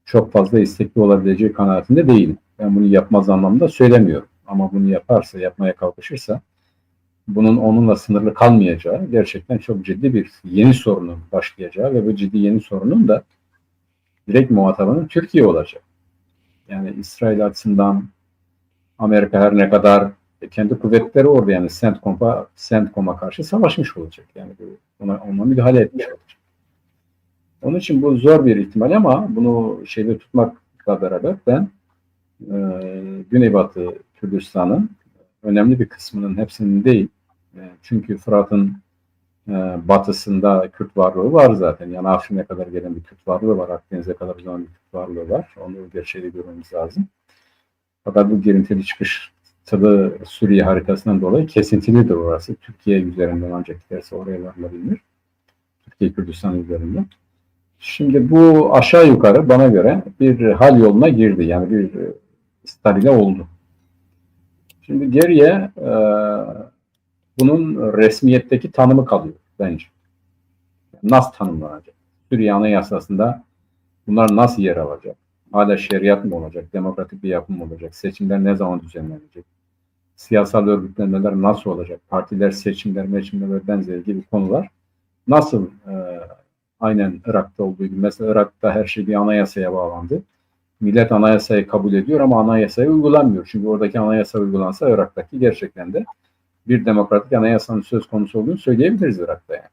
çok fazla istekli olabileceği kanaatinde değilim. Ben bunu yapmaz anlamda söylemiyorum. Ama bunu yaparsa, yapmaya kalkışırsa bunun onunla sınırlı kalmayacağı, gerçekten çok ciddi bir yeni sorunun başlayacağı ve bu ciddi yeni sorunun da direkt muhatabının Türkiye olacak. Yani İsrail açısından Amerika her ne kadar kendi kuvvetleri orada, yani CENTCOM'a karşı savaşmış olacak. Yani ona müdahale etmiş olacak. Onun için bu zor bir ihtimal ama bunu şeyde tutmakla beraber ben Güneybatı Kürdistan'ın önemli bir kısmının, hepsinin değil. Çünkü Fırat'ın batısında Kürt varlığı var zaten. Yani Afrin'e kadar gelen bir Kürt varlığı var. Akdeniz'e kadar uzanan bir Kürt varlığı var. Onu gerçeği görmemiz lazım. Fakat bu girintili çıkıştılı Suriye haritasından dolayı kesintilidir orası. Türkiye üzerinden ancak giderse oraya varılabilir. Türkiye Kürdistan üzerinden. Şimdi bu aşağı yukarı bana göre bir hal yoluna girdi. Yani bir stabile oldu. Şimdi geriye bunun resmiyetteki tanımı kalıyor bence. Nasıl tanımlanacak? Suriye Anayasası'nda bunlar nasıl yer alacak? Hala şeriat mı olacak? Demokratik bir yapım mı olacak? Seçimler ne zaman düzenlenecek? Siyasal örgütlenmeler nasıl olacak? Partiler, seçimler ve benzeri gibi konular nasıl aynen Irak'ta olduğu gibi. Mesela Irak'ta her şey bir anayasaya bağlandı. Millet anayasayı kabul ediyor ama anayasayı uygulanmıyor. Çünkü oradaki anayasa uygulansa Irak'taki gerçekten de bir demokratik anayasanın söz konusu olduğunu söyleyebiliriz Irak'ta yani.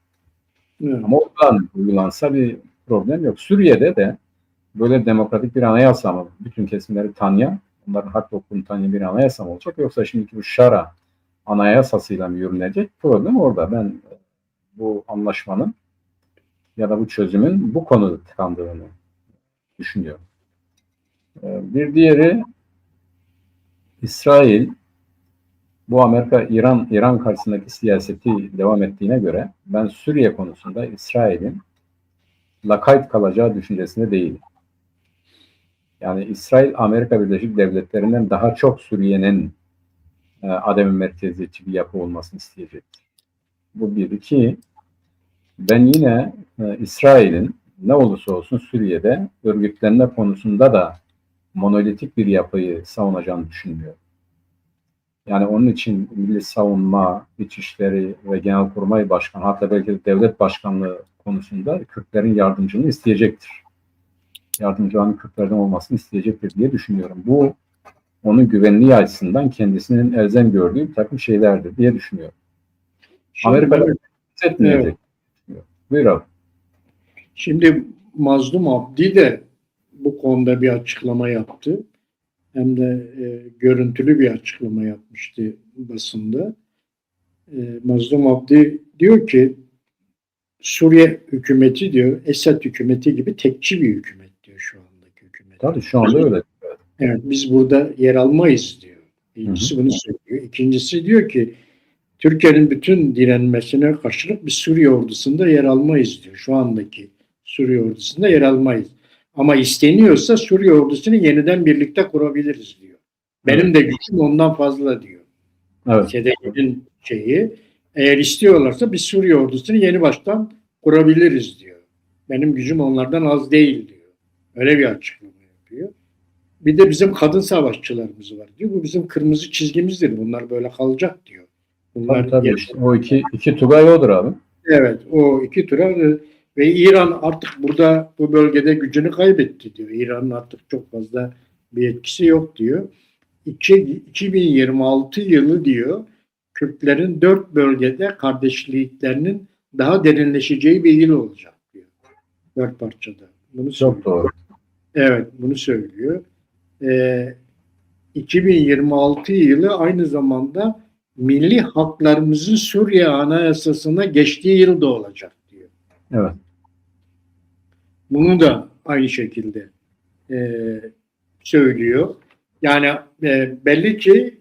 Evet. Ama oradan uygulansa bir problem yok. Suriye'de de böyle demokratik bir anayasa mı? Bütün kesimleri tanıyan, onların hak hukukunu tanıyan bir anayasa mı olacak? Yoksa şimdiki bu Şara anayasasıyla mı yürünecek? Problem orada. Ben bu anlaşmanın ya da bu çözümün bu konuda tıkandığını düşünüyorum. Bir diğeri İsrail, bu İran karşısındaki siyaseti devam ettiğine göre ben Suriye konusunda İsrail'in lakayt kalacağı düşüncesinde değilim. Yani İsrail, Amerika Birleşik Devletleri'nden daha çok Suriye'nin adem merkeziyetçi bir yapı olmasını isteyecektir. Bu bir. İki, ben yine İsrail'in ne olursa olsun Suriye'de örgütlenme konusunda da monolitik bir yapıyı savunacağını düşünmüyorum. Yani onun için Milli Savunma, İçişleri ve Genelkurmay Başkanı, hatta belki de Devlet Başkanlığı konusunda Kürtlerin yardımcılığını isteyecektir. Yardımcıların Kürtlerden olmasını isteyecektir diye düşünüyorum. Bu onun güvenliği açısından kendisinin elzem gördüğü bir takım şeylerdir diye düşünüyorum. Amerika'da hissetmeyecek. Evet. Buyur abi. Şimdi Mazlum Abdi de bu konuda bir açıklama yaptı. Hem de görüntülü bir açıklama yapmıştı basında. Mazlum Abdi diyor ki Suriye hükümeti diyor Esad hükümeti gibi tekçi bir hükümet diyor. diyor şu andaki hükümet. Tabii şu anda öyle. Evet, biz burada yer almayız diyor. Birincisi bunu söylüyor. İkincisi diyor ki Türkiye'nin bütün direnmesine karşılık biz Suriye ordusunda yer almayız diyor. Şu andaki Suriye ordusunda yer almayız. Ama isteniyorsa Suriye ordusunu yeniden birlikte kurabiliriz diyor. Benim de gücüm ondan fazla diyor. Evet. SDG'nin şeyi. Eğer istiyorlarsa biz Suriye ordusunu yeni baştan kurabiliriz diyor. Benim gücüm onlardan az değil diyor. Öyle bir açıklama yapıyor. Bir de bizim kadın savaşçılarımız var diyor. Bu bizim kırmızı çizgimizdir. Bunlar böyle kalacak diyor. Bunlar Tabii işte. O iki Tugay odur abi. Evet, o iki tura ve İran artık burada bu bölgede gücünü kaybetti diyor. İran'ın artık çok fazla bir etkisi yok diyor. 2026 yılı diyor Kürtlerin 4 bölgede kardeşliklerinin daha derinleşeceği bir yıl olacak diyor. 4 parçada. Bunu Çok doğru. Evet, bunu söylüyor. 2026 yılı aynı zamanda milli haklarımızın Suriye Anayasası'na geçtiği yıl da olacak diyor. Evet. Bunu da aynı şekilde söylüyor. Yani belli ki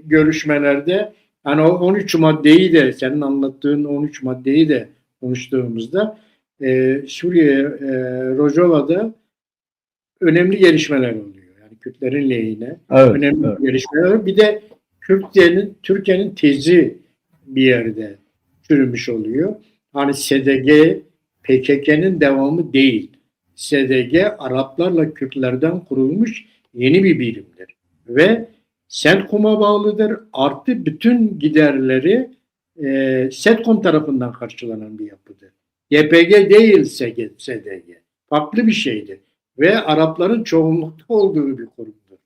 görüşmelerde hani o 13 maddeyi de senin anlattığın 13 maddeyi de konuştuğumuzda Suriye Rojava'da önemli gelişmeler oluyor. Yani Kürtlerin lehine önemli gelişmeler. Bir de Türkiye'nin tezi bir yerde çürümüş oluyor. Hani SDG PKK'nın devamı değil. SDG Araplarla Kürtlerden kurulmuş yeni bir birimdir. Ve SENTKOM'a bağlıdır. Artı bütün giderleri SETKOM tarafından karşılanan bir yapıdır. YPG değil SDG. Farklı bir şeydir. Ve Arapların çoğunlukta olduğu bir kurumdur.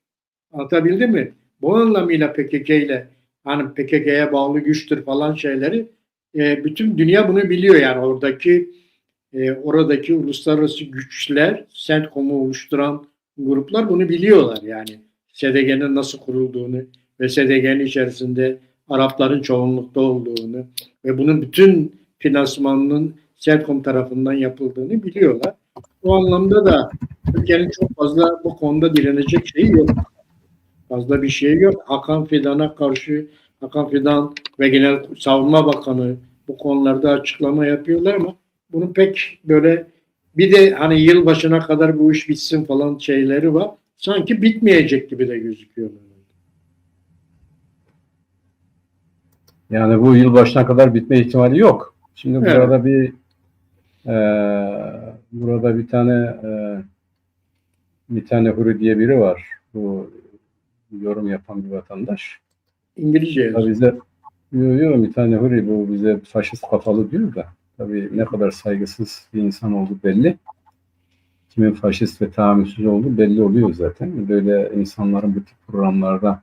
Anlatabildim mi? Bu anlamıyla PKK ile hani PKK'ya bağlı güçtür falan şeyleri bütün dünya bunu biliyor. Yani oradaki uluslararası güçler, CENTCOM'u oluşturan gruplar bunu biliyorlar. Yani SDG'nin nasıl kurulduğunu ve SDG'nin içerisinde Arapların çoğunlukta olduğunu ve bunun bütün finansmanının CENTCOM tarafından yapıldığını biliyorlar. Bu anlamda da Türkiye'nin çok fazla bu konuda direnecek şeyi yok. Fazla bir şey yok. Hakan Fidan'a karşı Hakan Fidan ve Genel Savunma Bakanı bu konularda açıklama yapıyorlar ama bunun pek böyle bir de hani yılbaşına kadar bu iş bitsin falan şeyleri var. Sanki bitmeyecek gibi de gözüküyor. Yani bu yılbaşına kadar bitme ihtimali yok. Şimdi Evet. burada bir tane Huri diye biri var. Bu yorum yapan bir vatandaş. İngilizce yazıyor. Bir tane Huri bu bize faşist kafalı diyor da tabii ne kadar saygısız bir insan olduğu belli. Kimin faşist ve tahammülsüz olduğu belli oluyor zaten. Böyle insanların bu tip programlarda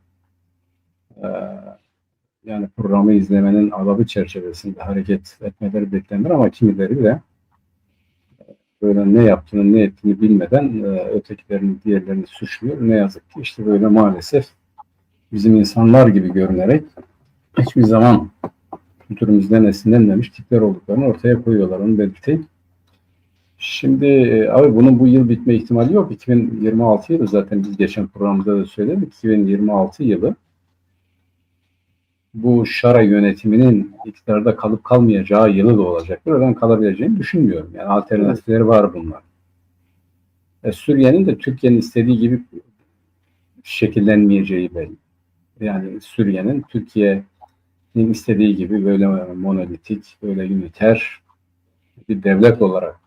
yani programı izlemenin adabı çerçevesinde hareket etmeleri beklenir ama kimileri de böyle ne yaptığını ne ettiğini bilmeden diğerlerini suçluyor. Ne yazık ki işte böyle maalesef bizim insanlar gibi görünerek hiçbir zaman kültürümüzden esinlenmemiş tipler olduklarını ortaya koyuyorlar. Onu belirteyim. Şimdi abi bunun bu yıl bitme ihtimali yok. 2026 yılı zaten biz geçen programda da söyledik. 2026 yılı bu Şara yönetiminin iktidarda kalıp kalmayacağı yılı da olacaktır. Ben kalabileceğini düşünmüyorum. Yani alternatifleri var bunlar. Suriye'nin de Türkiye'nin istediği gibi şekillenmeyeceği belli. Yani Suriye'nin Türkiye'nin istediği gibi böyle monolitik, böyle üniter bir devlet olarak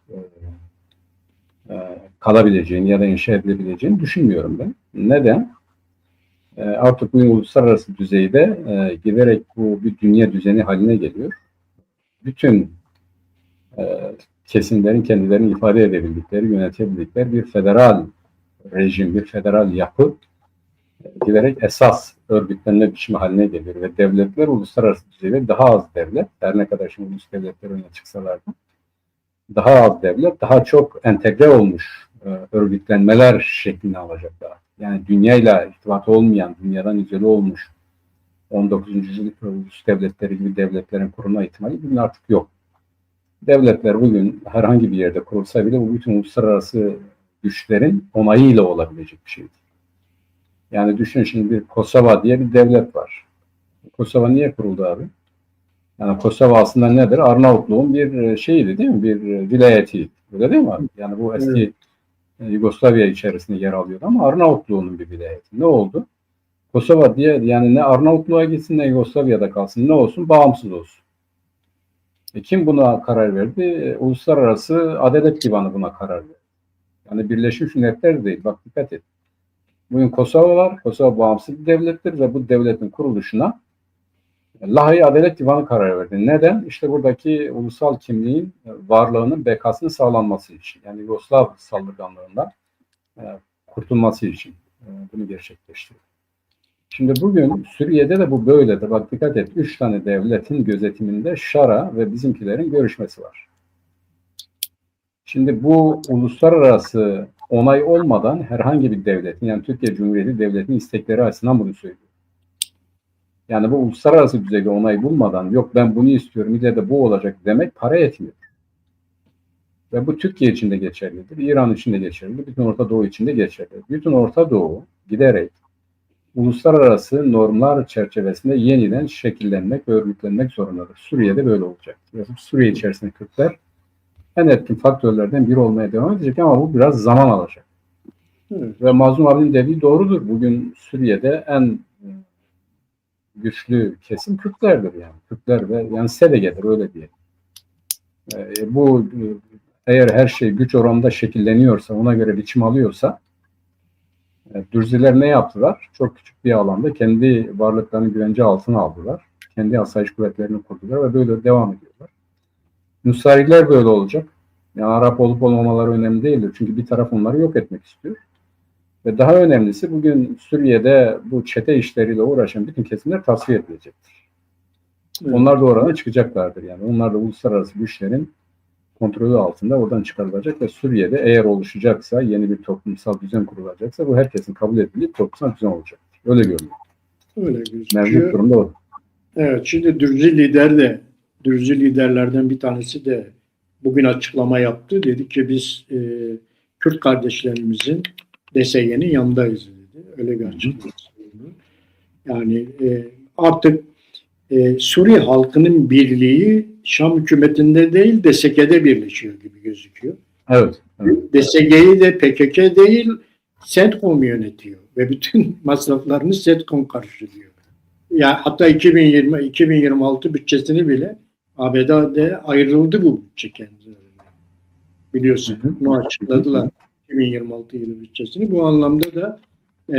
kalabileceğini ya da inşa edilebileceğini düşünmüyorum ben. Neden? Artık bu uluslararası düzeyde giderek bu bir dünya düzeni haline geliyor. Bütün kesimlerin kendilerini ifade edebildikleri, yönetebildikleri bir federal rejim, bir federal yapı giderek esas örgütlenme biçimi haline geliyor ve devletler uluslararası düzeyde daha az devlet, her ne kadar şimdi ulus devletler öne çıksalar da daha az devlet, daha çok entegre olmuş örgütlenmeler şeklini alacaklar. Yani dünyayla irtibatı olmayan, dünyadan izole olmuş 19. yüzyıl ulus devletleri gibi devletlerin kurulma ihtimali bugün artık yok. Devletler bugün herhangi bir yerde kurulsa bile bu bütün uluslararası güçlerin onayıyla olabilecek bir şeydir. Yani düşün, şimdi bir Kosova diye bir devlet var. Kosova niye kuruldu abi? Yani Kosova aslında nedir? Arnavutluğun bir şeyiydi değil mi? Bir vilayeti. Öyle değil mi abi? Yani bu eski Yugoslavya içerisinde yer alıyordu ama Arnavutluğunun bir vilayeti. Ne oldu? Kosova diye, yani ne Arnavutluğa gitsin ne Yugoslavya'da kalsın, ne olsun? Bağımsız olsun. Kim buna karar verdi? Uluslararası Adalet Divanı buna karar verdi. Yani Birleşmiş Milletler değil. Bak dikkat et. Bugün Kosova var. Kosova bağımsız bir devlettir ve bu devletin kuruluşuna Lahey Adalet Divanı karar verdi. Neden? İşte buradaki ulusal kimliğin varlığının bekasının sağlanması için. Yani Yugoslav saldırganlığından kurtulması için bunu gerçekleştirdi. Şimdi bugün Suriye'de de bu böyledir. Bak dikkat et. 3 tane devletin gözetiminde Şara ve bizimkilerin görüşmesi var. Şimdi bu uluslararası onay olmadan herhangi bir devletin, yani Türkiye Cumhuriyeti Devleti'nin istekleri açısından bunu söylüyor. Yani bu uluslararası düzeyde onay bulmadan yok ben bunu istiyorum, ileride bu olacak demek para etmiyor. Ve bu Türkiye için de geçerlidir, İran için de geçerlidir, bütün Orta Doğu için de geçerlidir. Bütün Orta Doğu giderek uluslararası normlar çerçevesinde yeniden şekillenmek ve örgütlenmek zorundadır. Suriye'de böyle olacak. Suriye içerisinde Kürtler en etkin faktörlerden biri olmaya devam edecek ama bu biraz zaman alacak. Evet. Ve Mazlum abinin dediği doğrudur. Bugün Suriye'de en güçlü kesim Kürtlerdir yani. Kürtler ve yani SDG'dir öyle diyelim. Bu eğer her şey güç oranında şekilleniyorsa, ona göre biçim alıyorsa Dürziler ne yaptılar? Çok küçük bir alanda kendi varlıklarını güvence altına aldılar. Kendi asayiş kuvvetlerini kurdular ve böyle devam ediyorlar. Nusayriler böyle olacak. Yani Arap olup olmamaları önemli değildir. Çünkü bir taraf onları yok etmek istiyor. Ve daha önemlisi bugün Suriye'de bu çete işleriyle uğraşan bütün kesimler tasfiye edilecektir. Evet. Onlar da oradan çıkacaklardır. Yani onlar da uluslararası güçlerin kontrolü altında oradan çıkarılacak ve Suriye'de eğer oluşacaksa, yeni bir toplumsal düzen kurulacaksa bu herkesin kabul ettiği toplumsal düzen olacaktır. Öyle görünüyor. Öyle gözüküyor. Mevcut durumda o. Evet, şimdi Dürzi liderlerden bir tanesi de bugün açıklama yaptı. Dedi ki biz Kürt kardeşlerimizin DSG'nin yanındayız dedi. Öyle bir açıklama. Yani artık Suriye halkının birliği Şam hükümetinde değil DSG'de birleşiyor gibi gözüküyor. Evet. DSG'yi de PKK değil CENTCOM yönetiyor ve bütün masraflarını CENTCOM karşılıyor. Yani hatta 2020-2026 bütçesini bile ABD'de ayrıldı bu bütçe kendilerine. Biliyorsun bunu açıkladılar 2026 yılı bütçesini. Bu anlamda da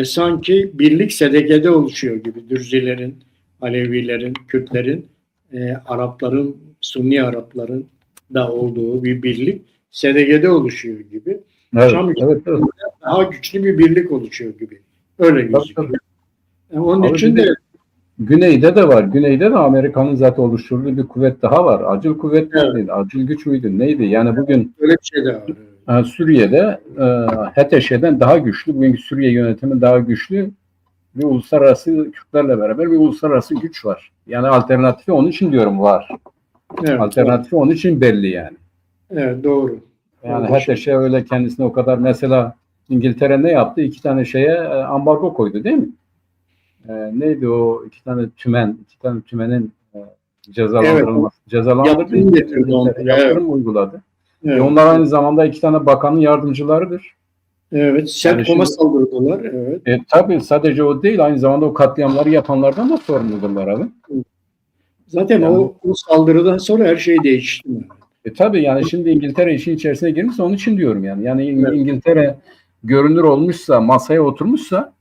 sanki birlik SDG'de oluşuyor gibi. Dürzilerin, Alevilerin, Kürtlerin, Arapların, Sunni Arapların da olduğu bir birlik SDG'de oluşuyor gibi. Evet, Şam evet. daha güçlü bir birlik oluşuyor gibi. Öyle gözüküyor. Onun için de Güneyde de var. Güneyde de Amerika'nın zaten oluşturduğu bir kuvvet daha var. Acil kuvvet miydi? Acil güç müydü? Neydi? Yani bugün öyle bir şey de var. Suriye'de HTŞ'den daha güçlü, bugünkü Suriye yönetimi daha güçlü bir uluslararası Kürtlerle beraber bir uluslararası güç var. Yani alternatifi onun için diyorum var. Evet, alternatifi onun için belli yani. Evet, doğru. Yani HTŞ öyle kendisine o kadar, mesela İngiltere ne yaptı? 2 tane şeye ambargo koydu değil mi? Neydi o iki tane tümenin cezalandırılması? Evet, cezalandırdı. Yaptırım uyguladı. Evet. Onlar aynı zamanda 2 tane bakanın yardımcılarıdır. Evet, CENTCOM'a saldırdılar. Evet. Tabii sadece o değil, aynı zamanda o katliamları yapanlardan da sorumludurlar abi. Zaten yani, o saldırıdan sonra her şey değişti. Tabii yani şimdi İngiltere işin içerisine girmişse onun için diyorum yani. Yani evet. İngiltere görünür olmuşsa, masaya oturmuşsa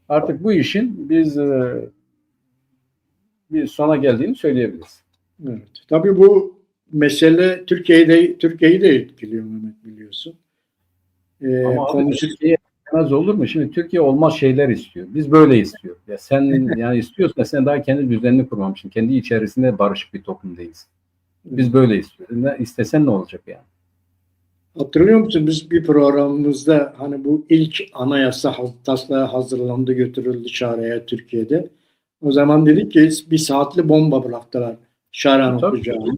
artık bu işin biz bir sona geldiğini söyleyebiliriz. Evet. Tabii bu mesele Türkiye'yi de etkiliyor Mehmet, biliyorsun. Ama Türkiye az olur mu? Şimdi Türkiye olmaz şeyler istiyor. Biz böyle istiyoruz. Ya sen yani istiyorsun da sen daha kendi düzenini kurmamışsın. Kendi içerisinde barışık bir toplum değilsin. Biz böyle istiyoruz. Ne istesen ne olacak yani? Hatırlıyor musun? Biz bir programımızda hani bu ilk anayasa taslağı hazırlandı, götürüldü Şara'ya Türkiye'de. O zaman dedik ki bir saatli bomba bıraktılar Şara'nın kucağına.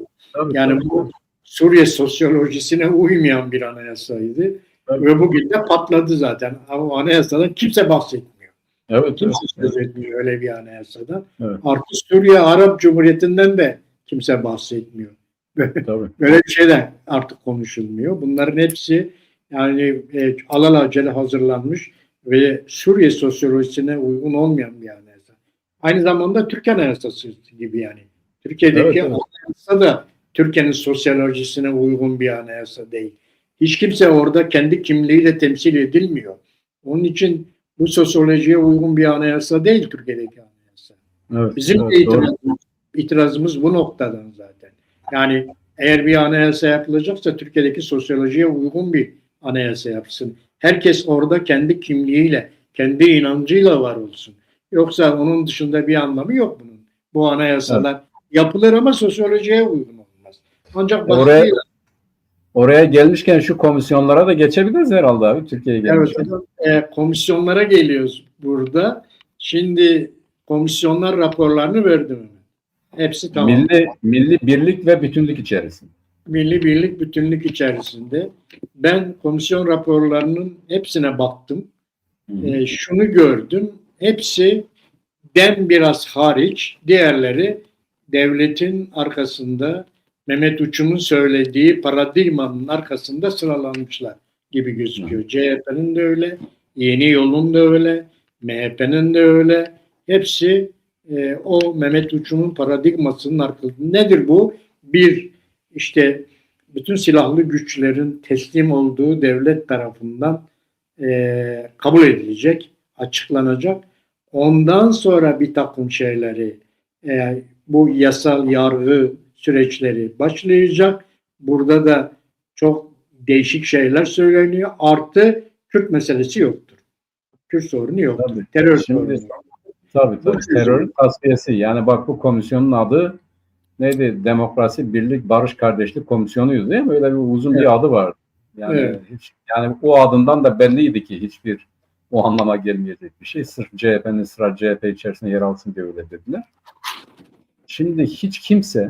Yani bu Suriye sosyolojisine uymayan bir anayasaydı. Ve bugün de patladı zaten. Ama anayasadan kimse bahsetmiyor. Evet, Kimse evet. söz etmiyor öyle bir anayasadan. Evet. Artık Suriye Arap Cumhuriyeti'nden de kimse bahsetmiyor. Tabii. Böyle bir şey de artık konuşulmuyor. Bunların hepsi yani alelacele hazırlanmış ve Suriye sosyolojisine uygun olmayan bir anayasa. Aynı zamanda Türk Anayasası gibi yani. Türkiye'deki Evet, evet. anayasa da Türkiye'nin sosyolojisine uygun bir anayasa değil. Hiç kimse orada kendi kimliğiyle temsil edilmiyor. Onun için bu sosyolojiye uygun bir anayasa değil Türkiye'deki anayasa. Evet, Bizim evet, de doğru. itirazımız bu noktadan zaten. Yani eğer bir anayasa yapılacaksa Türkiye'deki sosyolojiye uygun bir anayasa yapsın. Herkes orada kendi kimliğiyle, kendi inancıyla var olsun. Yoksa onun dışında bir anlamı yok bunun. Bu Evet. anayasalar yapılır ama sosyolojiye uygun olmaz. Ancak Oraya baskıyla. oraya gelmişken şu komisyonlara da geçebiliriz herhalde abi, Türkiye'ye Evet gelmişken. hocam, komisyonlara geliyoruz burada. Şimdi komisyonlar raporlarını verdim hemen. Hepsi tamam. Milli birlik ve bütünlük içerisinde. Milli birlik bütünlük içerisinde. Ben komisyon raporlarının hepsine baktım. Şunu gördüm. Hepsi dem biraz hariç, diğerleri devletin arkasında Mehmet Uçum'un söylediği paradigmanın arkasında sıralanmışlar gibi gözüküyor. CHP'nin de öyle, Yeni Yol'un da öyle, MHP'nin de öyle. Hepsi o Mehmet Uçum'un paradigmasının arkasında. Nedir bu? Bir, işte bütün silahlı güçlerin teslim olduğu devlet tarafından kabul edilecek, açıklanacak. Ondan sonra bir takım şeyleri, bu yasal yargı süreçleri başlayacak. Burada da çok değişik şeyler söyleniyor. Artı Kürt meselesi yoktur. Kürt sorunu yoktur. Tabii. Terör Şimdi sorunu yoktur. tabii Bu terör tasfiyesi. Yani bak, bu komisyonun adı neydi? Demokrasi, Birlik, Barış, Kardeşlik Komisyonu'ydu değil mi? Öyle bir uzun Evet. bir adı vardı. Yani Evet. yani o adından da belliydi ki hiçbir o anlama gelmeyecek bir şey. Sırf CHP'nin CHP içerisinde yer alsın diye öyle dediler. Şimdi hiç kimse,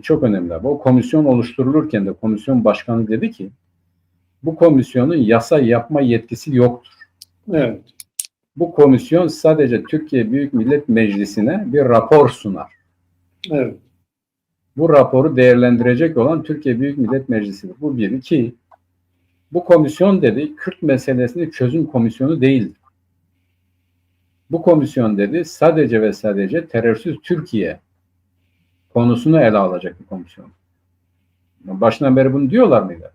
çok önemli abi, o komisyon oluşturulurken de komisyon başkanı dedi ki bu komisyonun yasa yapma yetkisi yoktur. Evet. Bu komisyon sadece Türkiye Büyük Millet Meclisi'ne bir rapor sunar. Evet. Bu raporu değerlendirecek olan Türkiye Büyük Millet Meclisi'dir. Bu bir. İki, bu komisyon dedi Kürt meselesinin çözüm komisyonu değildir. Bu komisyon dedi sadece ve sadece terörsüz Türkiye konusunu ele alacak bir komisyon. Başından beri bunu diyorlar mıydı?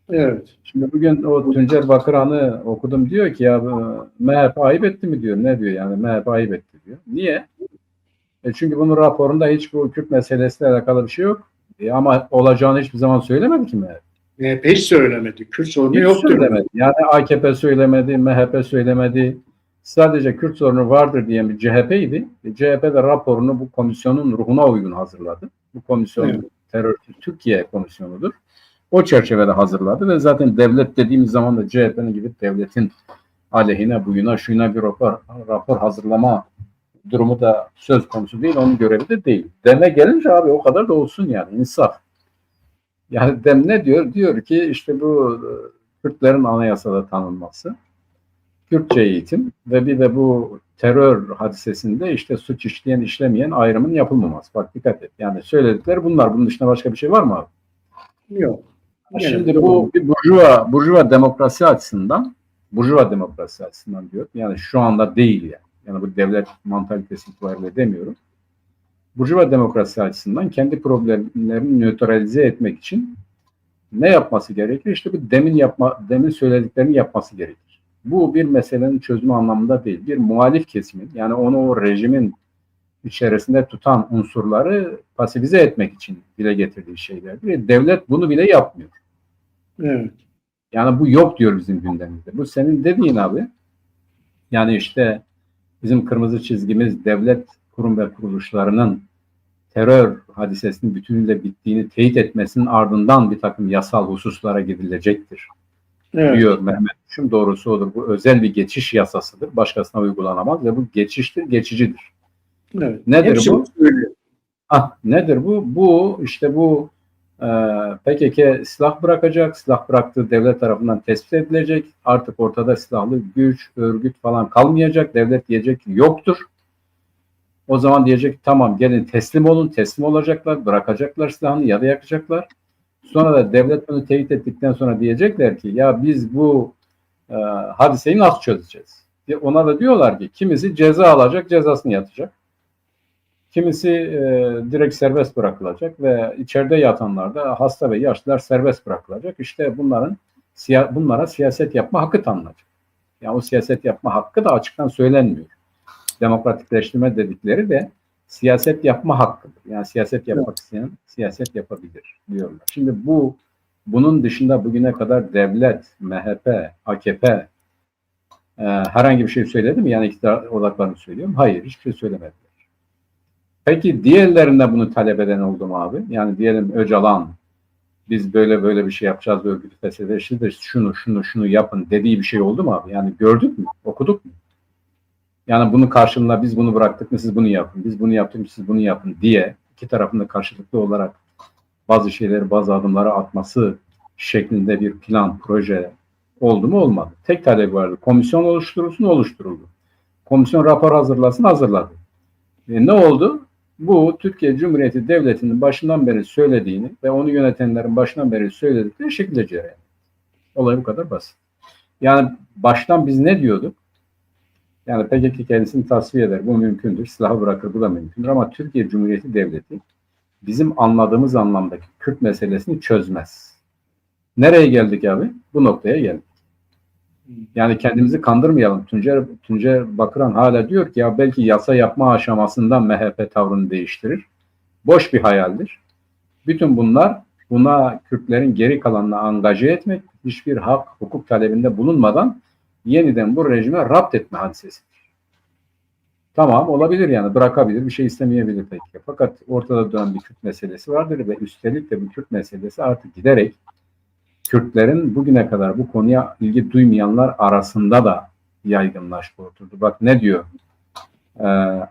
Evet. Şimdi bugün o Tuncer Bakıran'ı okudum, diyor ki ya MHP ayıp etti mi diyor. Ne diyor yani, MHP ayıp etti diyor. Niye? Çünkü bunun raporunda hiç bu Kürt meselesiyle alakalı bir şey yok. Ama olacağını hiçbir zaman söylemedi ki MHP. MHP hiç söylemedi. Kürt sorunu Hiç yoktur. söylemedi. Yani AKP söylemedi, MHP söylemedi. Sadece Kürt sorunu vardır diyen bir CHP'ydi. CHP de raporunu bu komisyonun ruhuna uygun hazırladı. Bu komisyon Evet. terörsüz Türkiye komisyonudur. O çerçevede hazırladı ve zaten devlet dediğimiz zaman da CHP'nin gidip devletin aleyhine, buyuna, şuyuna bir rapor hazırlama durumu da söz konusu değil. Onun görevi de değil. Deme gelince abi o kadar da olsun yani, insaf. Yani dem ne diyor? Diyor ki işte bu Kürtlerin anayasada tanınması, Kürtçe eğitim ve bir de bu terör hadisesinde işte suç işleyen işlemeyen ayrımın yapılmaması. Bak dikkat et. Yani söyledikleri bunlar. Bunun dışında başka bir şey var mı abi? Yok. Şimdi bu bir burjuva demokrasi açısından diyor. Yani şu anda değil yani. Yani bu devlet mantalitesi itibariyle demiyorum. Burjuva demokrasi açısından kendi problemlerini nötralize etmek için ne yapması gerekir? İşte bu demin söylediklerini yapması gerekir. Bu bir meselenin çözümü anlamında değil. Bir muhalif kesimin, yani onu o rejimin içerisinde tutan unsurları pasifize etmek için dile getirdiği şeylerdir. Devlet bunu bile yapmıyor. Evet. Yani bu yok diyor bizim gündemimizde. Bu senin dediğin abi. Yani işte bizim kırmızı çizgimiz devlet kurum ve kuruluşlarının terör hadisesinin bütünüyle bittiğini teyit etmesinin ardından bir takım yasal hususlara gidilecektir. Evet. Diyor Mehmet Uçum, doğrusu odur. Bu özel bir geçiş yasasıdır. Başkasına uygulanamaz ve bu geçiştir, geçicidir. Evet. Nedir Hepsi bu? Öyle. Nedir bu? Bu işte bu PKK silah bırakacak, silah bıraktığı devlet tarafından tespit edilecek. Artık ortada silahlı güç, örgüt falan kalmayacak. Devlet diyecek ki yoktur. O zaman diyecek tamam gelin teslim olun, teslim olacaklar, bırakacaklar silahını ya da yakacaklar. Sonra da devlet bunu teyit ettikten sonra diyecekler ki ya biz bu hadiseyi nasıl çözeceğiz? Ona da diyorlar ki kimisi ceza alacak, cezasını yatacak. Kimisi direkt serbest bırakılacak ve içeride yatanlar da hasta ve yaşlılar serbest bırakılacak. İşte bunlara siyaset yapma hakkı tanınacak. Yani o siyaset yapma hakkı da açıktan söylenmiyor. Demokratikleştirme dedikleri de siyaset yapma hakkıdır. Yani siyaset yapmak isteyen siyaset yapabilir diyorlar. Şimdi bunun dışında bugüne kadar devlet, MHP, AKP herhangi bir şey söyledi mi? Yani iktidar odaklarını söylüyorum. Hayır, hiçbir şey söylemediler. Peki diğerlerinde bunu talep eden oldu mu abi? Yani diyelim Öcalan biz böyle bir şey yapacağız, örgütü feshedersiniz, şunu yapın dediği bir şey oldu mu abi? Yani gördük mü? Okuduk mu? Yani bunun karşılığında biz bunu bıraktık mı siz bunu yapın, biz bunu yaptık mı siz bunu yapın diye iki tarafın da karşılıklı olarak bazı şeyleri, bazı adımları atması şeklinde bir plan, proje oldu mu olmadı. Tek talep vardı. Komisyon oluşturulsun, oluşturuldu. Komisyon rapor hazırlasın, hazırladı. Ne oldu? Bu Türkiye Cumhuriyeti Devleti'nin başından beri söylediğini ve onu yönetenlerin başından beri söyledikleri şekilde cereyan. Olay bu kadar basit. Yani baştan biz ne diyorduk? Yani PKK kendisini tasfiye eder. Bu mümkündür. Silahı bırakır. Bu da mümkündür. Ama Türkiye Cumhuriyeti Devleti bizim anladığımız anlamdaki Kürt meselesini çözmez. Nereye geldik abi? Bu noktaya geldik. Yani kendimizi kandırmayalım. Tuncer Bakıran hala diyor ki ya belki yasa yapma aşamasından MHP tavrını değiştirir. Boş bir hayaldir. Bütün buna Kürtlerin geri kalanını angaje etmek, hiçbir hak, hukuk talebinde bulunmadan yeniden bu rejime rapt etme hadisesidir. Tamam olabilir yani bırakabilir, bir şey istemeyebilir peki. Fakat ortada dönen bir Kürt meselesi vardır ve üstelik de bu Kürt meselesi artık giderek Kürtlerin bugüne kadar bu konuya ilgi duymayanlar arasında da yaygınlaştı, oturdu. Bak ne diyor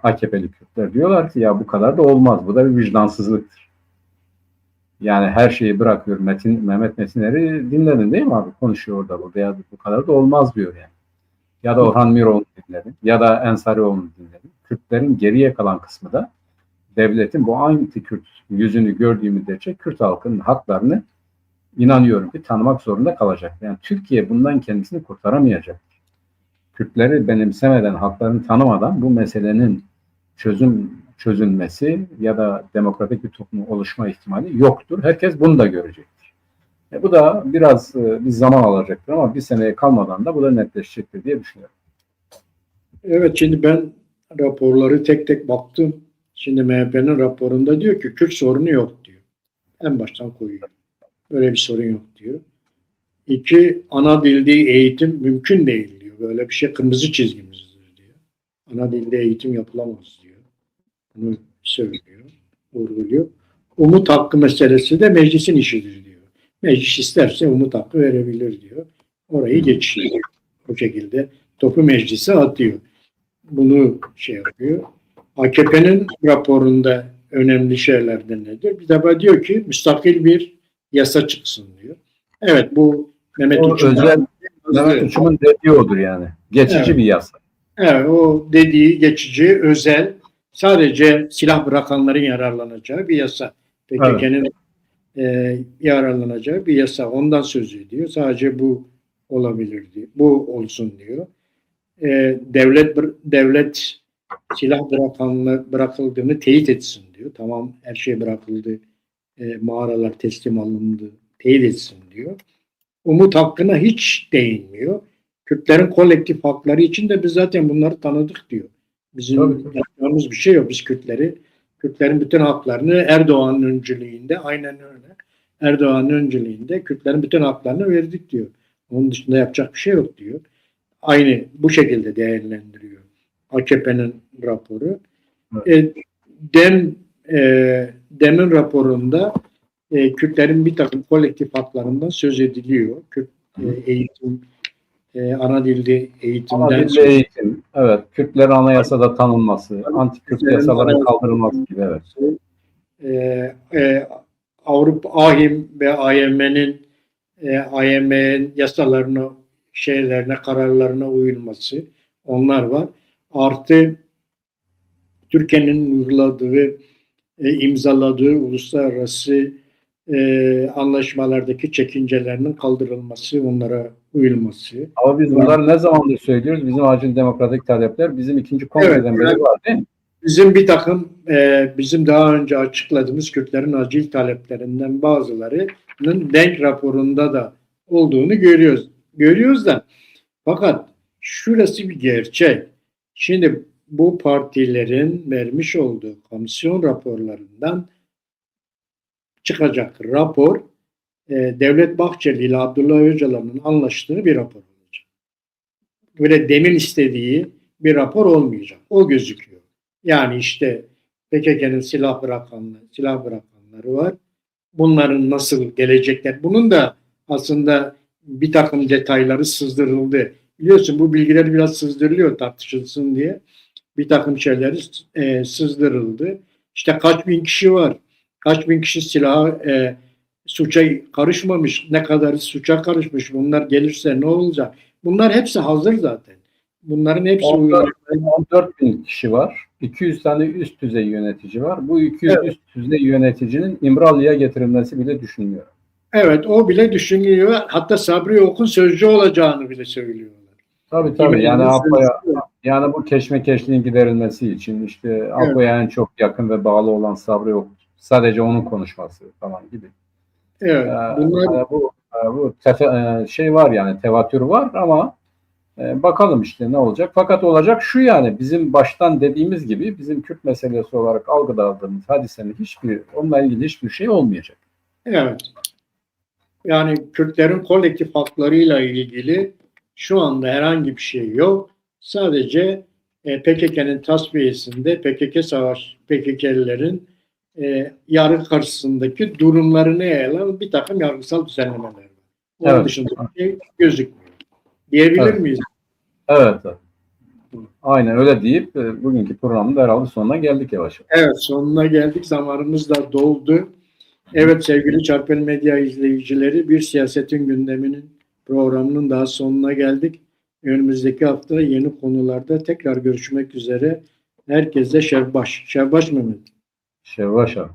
AKP'li Kürtler? Diyorlar ki ya bu kadar da olmaz. Bu da bir vicdansızlıktır. Yani her şeyi bırakıyor. Mehmet Metinler'i dinledin değil mi abi? Konuşuyor orada burada. Ya bu kadar da olmaz diyor yani. Ya da Orhan Miroğlu'nu dinledin. Ya da Ensarioğlu'nu dinledin. Kürtlerin geriye kalan kısmı da devletin bu anti-Kürt yüzünü gördüğü müddetçe Kürt halkının haklarını inanıyorum ki tanımak zorunda kalacak. Yani Türkiye bundan kendisini kurtaramayacak. Kürtleri benimsemeden, haklarını tanımadan bu meselenin çözülmesi ya da demokratik bir toplum oluşma ihtimali yoktur. Herkes bunu da görecektir. Bu da biraz bir zaman alacaktır ama bir seneye kalmadan da bu da netleşecektir diye düşünüyorum. Evet, şimdi ben raporları tek tek baktım. Şimdi MHP'nin raporunda diyor ki Kürt sorunu yok diyor. En baştan koyuyor. Böyle bir sorun yok diyor. 2, ana dilde eğitim mümkün değil diyor. Böyle bir şey kırmızı çizgimizdir diyor. Ana dilde eğitim yapılamaz diyor. Bunu söylüyor, vurguluyor. Umut hakkı meselesi de meclisin işidir diyor. Meclis isterse umut hakkı verebilir diyor. Orayı geçiyor. O şekilde topu meclise atıyor. Bunu şey yapıyor. AKP'nin raporunda önemli şeylerden nedir? Bir defa diyor ki müstakil bir yasa çıksın diyor. Evet, bu Mehmet Uçum'un dediği odur yani. Geçici bir yasa. Evet, o dediği geçici, özel, sadece silah bırakanların yararlanacağı bir yasa. PKK'nın yararlanacağı bir yasa. Ondan söz ediyor. Sadece bu olabilir diyor. Bu olsun diyor. Devlet silah bırakıldığını teyit etsin diyor. Tamam, her şey bırakıldı. Mağaralar teslim alındı. Teyit etsin diyor. Umut hakkına hiç değinmiyor. Kürtlerin kolektif hakları için de biz zaten bunları tanıdık diyor. Bizim yaptığımız bir şey yok. Biz Kürtlerin bütün haklarını Erdoğan'ın öncülüğünde, aynen öyle. Erdoğan'ın öncülüğünde Kürtlerin bütün haklarını verdik diyor. Onun dışında yapacak bir şey yok diyor. Aynı bu şekilde değerlendiriyor AKP'nin raporu. Evet. DEM'in raporunda Kürtlerin bir takım kolektif haklarından söz ediliyor. Kürt eğitim, ana dilde eğitimden ana dilde eğitim, evet. Kürtlerin anayasada tanınması, anti-Kürt yasaların kaldırılması gibi, evet. Avrupa AHİM ve AYM'nin yasalarına, şeylerine, kararlarına uyulması, onlar var. Artı Türkiye'nin uyguladığı, imzaladığı uluslararası anlaşmalardaki çekincelerinin kaldırılması, onlara uyulması. Ama biz bunları ne zamandır söylüyoruz? Bizim acil demokratik talepler bizim ikinci kongreden Evet, beri var değil mi? bizim bir takım bizim daha önce açıkladığımız Kürtlerin acil taleplerinden bazılarının denk raporunda da olduğunu görüyoruz. Görüyoruz da fakat şurası bir gerçek. Şimdi bu partilerin vermiş olduğu komisyon raporlarından çıkacak rapor Devlet Bahçeli ile Abdullah Öcalan'ın anlaştığı bir rapor olacak. Böyle demin istediği bir rapor olmayacak. O gözüküyor. Yani işte PKK'nın silah bırakanları var. Bunların nasıl gelecekler? Bunun da aslında bir takım detayları sızdırıldı. Biliyorsun bu bilgiler biraz sızdırılıyor tartışılsın diye. Bir takım şeyleri sızdırıldı. İşte kaç bin kişi var? Kaç bin kişi suça karışmamış? Ne kadar suça karışmış? Bunlar gelirse ne olacak? Bunlar hepsi hazır zaten. Bunların hepsi 14 bin kişi var. 200 tane üst düzey yönetici var. Bu 200 Evet. üst düzey yöneticinin İmralı'ya getirilmesi bile düşünülüyor. Evet, o bile düşünülüyor. Hatta Sabri Ok'un sözcü olacağını bile söylüyorlar. Tabii yani yani bu keşmekeşliğin giderilmesi için işte APO'ya en çok yakın ve bağlı olan Sabri Ok, sadece onun konuşması falan gibi. Evet, bunlar Bu şey var yani tevatür var ama bakalım işte ne olacak. Fakat olacak şu yani bizim baştan dediğimiz gibi bizim Kürt meselesi olarak algıladığımız hadisenin onunla ilgili hiçbir şey olmayacak. evet. Yani Kürtlerin kolektif haklarıyla ilgili şu anda herhangi bir şey yok. Sadece PKK'nın tasfiyesinde PKK'lilerin yargı karşısındaki durumlarını ele alan bir takım yargısal düzenlemeler var. Onun dışında bir şey gözükmüyor. Diyebilir miyiz? Evet. Aynen öyle deyip bugünkü programın da herhalde sonuna geldik yavaş yavaş. Evet, sonuna geldik. Zamanımız da doldu. Evet sevgili Çarpel Medya izleyicileri, bir siyasetin gündeminin programının daha sonuna geldik. Önümüzdeki hafta yeni konularda tekrar görüşmek üzere. Herkese şevbaş. Şevbaş Mehmet. Şevvaş abi.